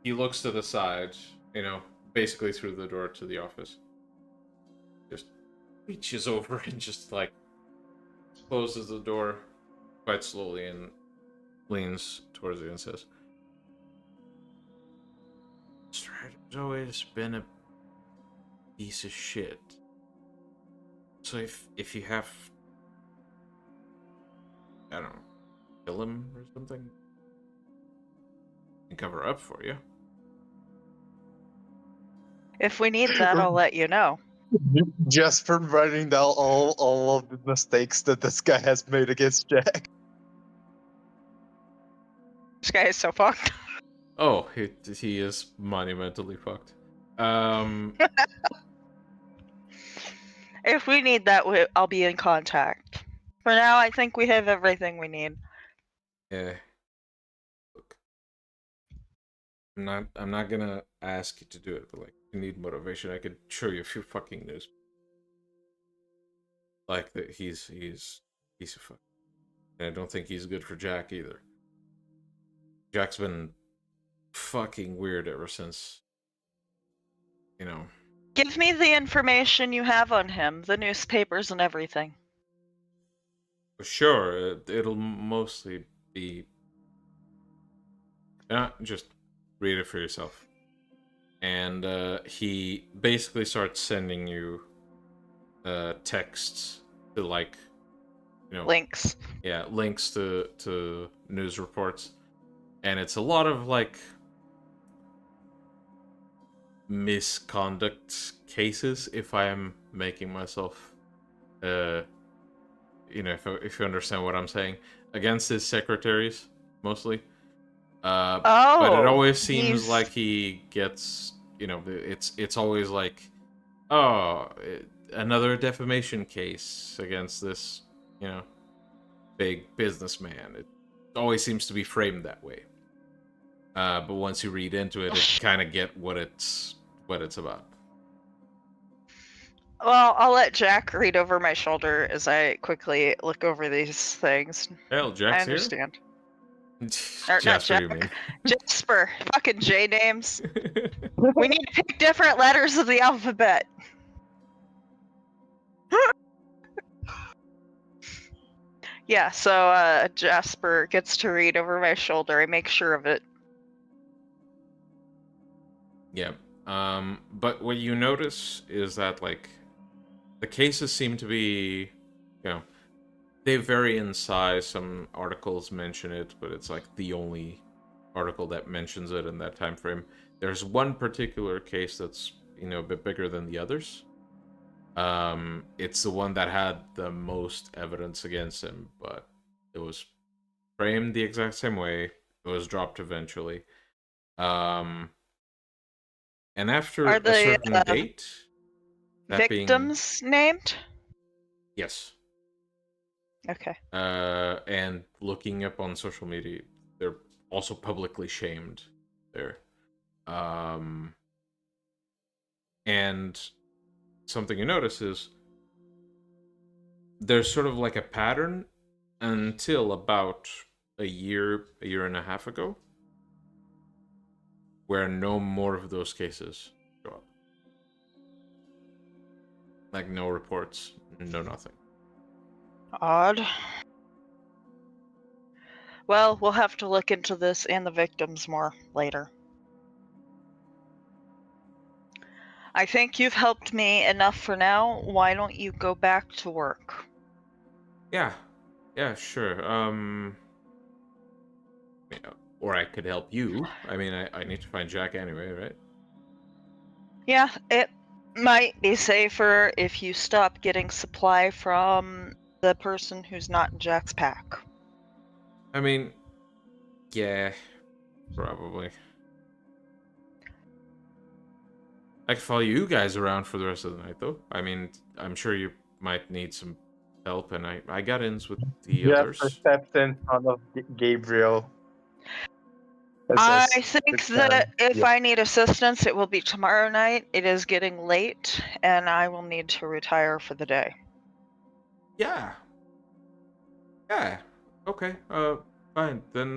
S1: He looks to the side, basically through the door to the office. Just reaches over and just, closes the door quite slowly and leans towards you and says, Strider's always been a piece of shit. So if you have, I don't know, kill him or something, and cover up for you.
S4: If we need that, I'll let you know.
S3: Just for writing down all of the mistakes that this guy has made against Jack.
S4: This guy is so fucked.
S1: Oh, he is monumentally fucked.
S4: If we need that, I'll be in contact. For now, I think we have everything we need.
S1: Yeah. Look, I'm not gonna ask you to do it, but if you need motivation, I could show you a few fucking news. That he's a fuck. And I don't think he's good for Jack either. Jack's been fucking weird ever since,
S4: Give me the information you have on him, the newspapers and everything.
S1: Sure, it'll mostly be... just read it for yourself. And he basically starts sending you texts to
S4: Links.
S1: Yeah, links to news reports. And it's a lot of misconduct cases, if I am making myself if you understand what I'm saying, against his secretaries mostly. But it always seems like he gets, it's always another defamation case against this, big businessman. It always seems to be framed that way. But once you read into it, you kind of get what it's about.
S4: Well, I'll let Jack read over my shoulder as I quickly look over these things.
S1: Hell, Jack's
S4: I understand.
S1: Here?
S4: Or not
S1: Jasper, you
S4: Jack.
S1: mean?
S4: Jasper. Fucking J names. We need to pick different letters of the alphabet. Yeah, so Jasper gets to read over my shoulder. I make sure of it.
S1: Yeah. But what you notice is that, like, the cases seem to be, you know, they vary in size. Some articles mention it, but it's like the only article that mentions it in that time frame. There's one particular case that's, a bit bigger than the others. It's the one that had the most evidence against him, but it was framed the exact same way. It was dropped eventually. And after
S4: Are
S1: a
S4: the
S1: certain date, that being
S4: victims named?
S1: yes,
S4: Okay.
S1: and looking up on social media, they're also publicly shamed there. And something you notice is there's sort of like a pattern until about a year and a half ago, where no more of those cases show up. Like, no reports, no nothing.
S4: Odd. Well, we'll have to look into this and the victims more later. I think you've helped me enough for now. Why don't you go back to work?
S1: Yeah, sure. Or I could help you. I mean, I need to find Jack anyway, right?
S4: Yeah, it might be safer if you stop getting supply from the person who's not in Jack's pack.
S1: I mean, yeah, probably. I could follow you guys around for the rest of the night, though. I mean, I'm sure you might need some help, and I got ins with the
S3: Jasper
S1: others.
S3: steps in front of Gabriel. and
S4: I
S3: says,
S4: think
S3: "Return."
S4: that if
S3: Yep.
S4: I need assistance, it will be tomorrow night. It is getting late, and I will need to retire for the day.
S1: Yeah. Yeah. Okay. Fine. Then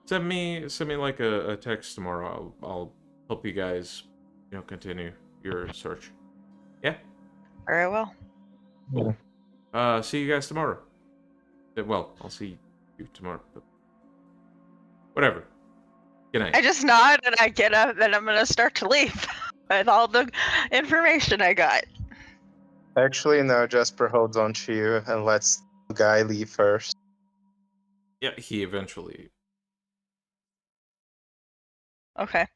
S1: send me like a text tomorrow. I'll help you guys, continue your search. Yeah.
S4: Very well.
S1: Cool. See you guys tomorrow. Well, I'll see you tomorrow. But whatever. Good night.
S4: I just nod and I get up and I'm gonna start to leave with all the information I got.
S3: Actually, no, Jasper holds on to you and lets the guy leave first.
S1: Yeah, he eventually.
S4: Okay.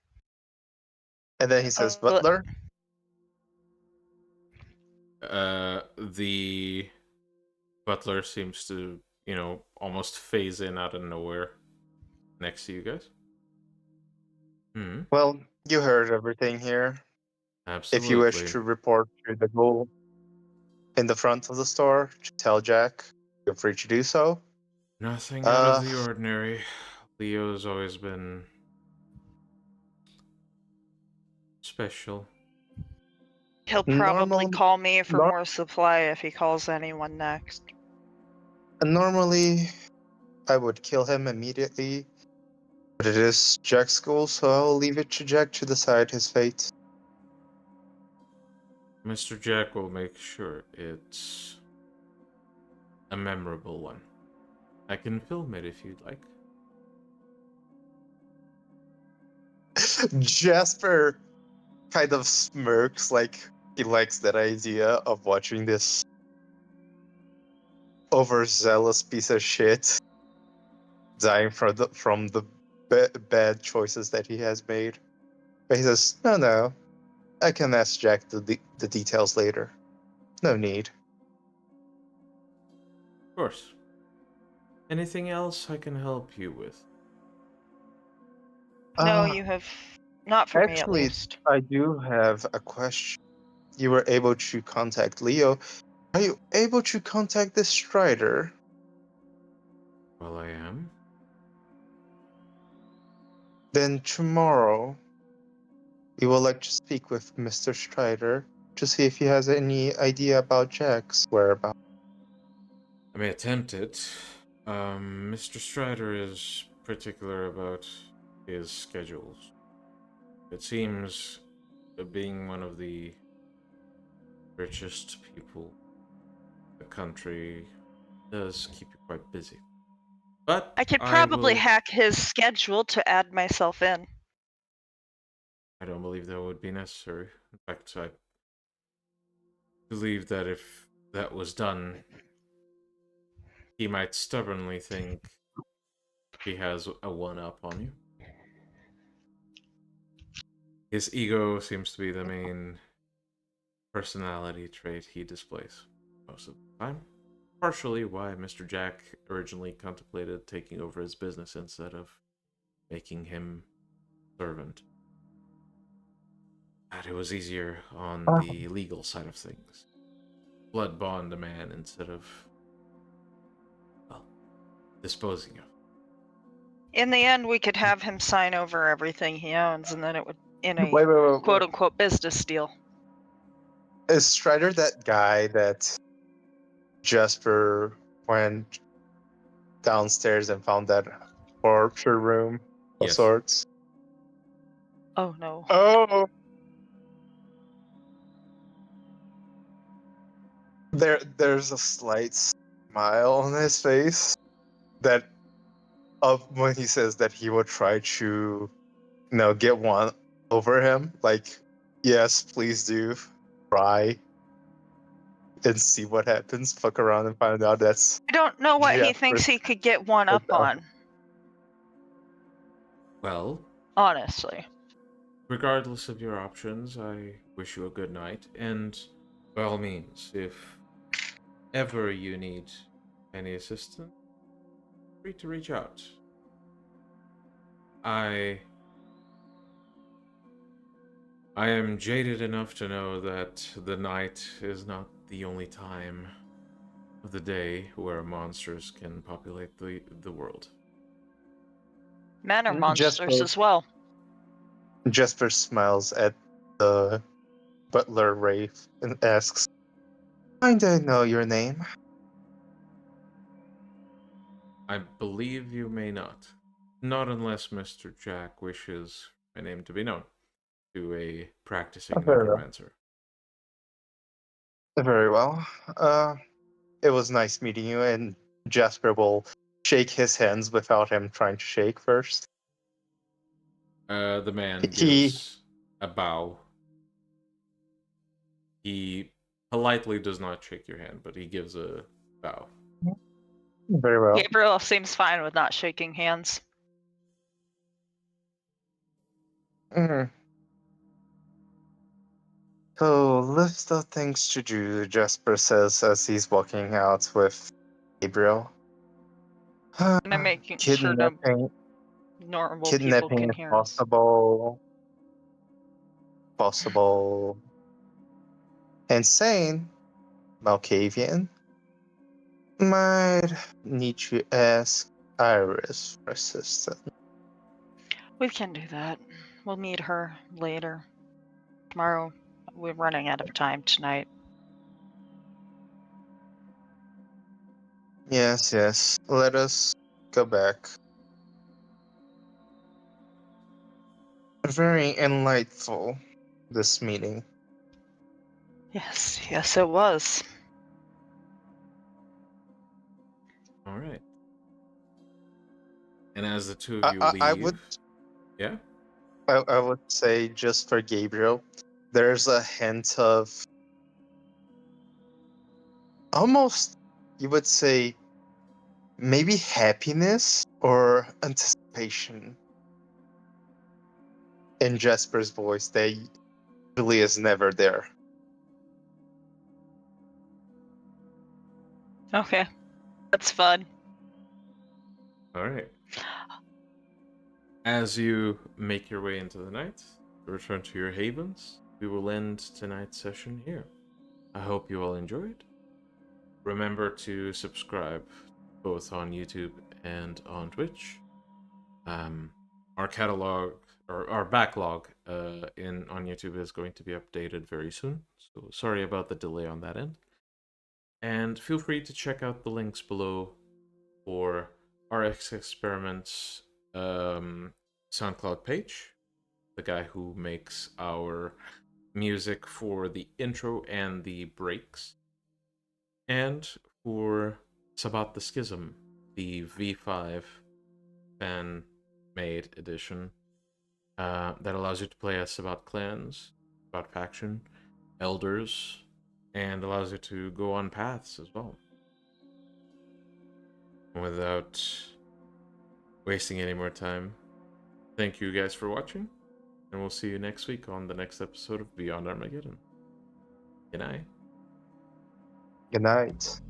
S3: And then he says,
S4: Well,
S3: Butler?
S1: The butler seems to, almost phase in out of nowhere next to you guys. Hmm.
S3: Well, you heard everything here.
S1: Absolutely.
S3: If you wish to report to the ghoul in the front of the store to tell Jack, feel free to do so.
S1: Nothing out of the ordinary. Leo's always been special.
S4: he'll probably
S3: Normal-
S4: call me for
S3: nor-
S4: more supply if he calls anyone next.
S3: Normally, I would kill him immediately, but it is Jack's school, so I'll leave it to Jack to decide his fate.
S1: Mr. Jack will make sure it's a memorable one. I can film it if you'd like.
S3: Jasper kind of smirks like he likes that idea of watching this overzealous piece of shit dying from the bad choices that he has made. But he says, no, I can ask Jack the details later. No need.
S1: Of course. Anything else I can help you with?
S4: No, you have not for me at
S3: Actually,
S4: least.
S3: I do have a question. You were able to contact Leo. Are you able to contact the Strider?
S1: Well, I am.
S3: Then tomorrow, we would like to speak with Mr. Strider to see if he has any idea about Jack's whereabouts.
S1: I may attempt it. Mr. Strider is particular about his schedules. It seems that being one of the richest people in the country, does keep you quite busy. But
S4: I could
S1: I
S4: probably
S1: will...
S4: hack his schedule to add myself in.
S1: I don't believe that would be necessary. In fact, I believe that if that was done, he might stubbornly think he has a one-up on you. His ego seems to be the main personality trait he displays most of the time. Partially why Mr. Jack originally contemplated taking over his business instead of making him servant. That it was easier on the legal side of things. Blood bond a man instead of, well, disposing of.
S4: In the end, we could have him sign over everything he owns, and then it would, in a
S3: Wait.
S4: quote-unquote business deal.
S3: Is Strider that guy that Jasper went downstairs and found that torture room of
S1: Yes.
S3: sorts?
S4: Oh no.
S3: Oh, there's a slight smile on his face that of when he says that he will try to, get one over him. Like, yes, please do try and see what happens. Fuck around and find out that's
S4: I don't know what he
S3: Jasper's.
S4: thinks he could get one up on,
S1: Well,
S4: honestly.
S1: regardless of your options, I wish you a good night. And by all means, if ever you need any assistance, free to reach out. I am jaded enough to know that the night is not the only time of the day where monsters can populate the world.
S4: Men are monsters
S3: Jasper,
S4: as well.
S3: Jasper smiles at the butler Wraith and asks, "Might I know your name?"
S1: I believe you may not. Not unless Mr. Jack wishes my name to be known to a practicing
S3: Very well.
S1: necromancer.
S3: Very well. It was nice meeting you, and Jasper will shake his hands without him trying to shake first.
S1: The man
S3: He
S1: gives a bow. He politely does not shake your hand, but he gives a bow.
S3: very well.
S4: Gabriel seems fine with not shaking hands.
S3: Mhm. So, list of things to do, Jasper says as he's walking out with Gabriel.
S4: And I'm making sure no
S3: Kidnapping,
S4: normal people
S3: kidnapping
S4: can
S3: is
S4: hear us.
S3: possible. Insane, Malkavian. Might need to ask Iris for assistance.
S4: We can do that. We'll meet her later. Tomorrow. We're running out of time tonight.
S3: Yes. Let us go back. Very enlightful, this meeting.
S4: Yes, it was.
S1: All right. And as the two of you
S3: I
S1: leave,
S3: would
S1: yeah,
S3: I would say just for Gabriel, there's a hint of almost, you would say, maybe happiness or anticipation in Jasper's voice that really is never there.
S4: Okay. That's fun.
S1: all right. As you make your way into the night, return to your havens, we will end tonight's session here. I hope you all enjoyed. Remember to subscribe both on YouTube and on Twitch. Our catalog or our backlog on YouTube is going to be updated very soon. So sorry about the delay on that end. And feel free to check out the links below for RX Experiments SoundCloud page, the guy who makes our music for the intro and the breaks, and for Sabbat the Schism, the V5 fan-made edition that allows you to play as Sabbat clans, Sabbat faction, elders, and allows you to go on paths as well. Without wasting any more time, thank you guys for watching, and we'll see you next week on the next episode of Beyond Armageddon. Good night.
S3: Good night.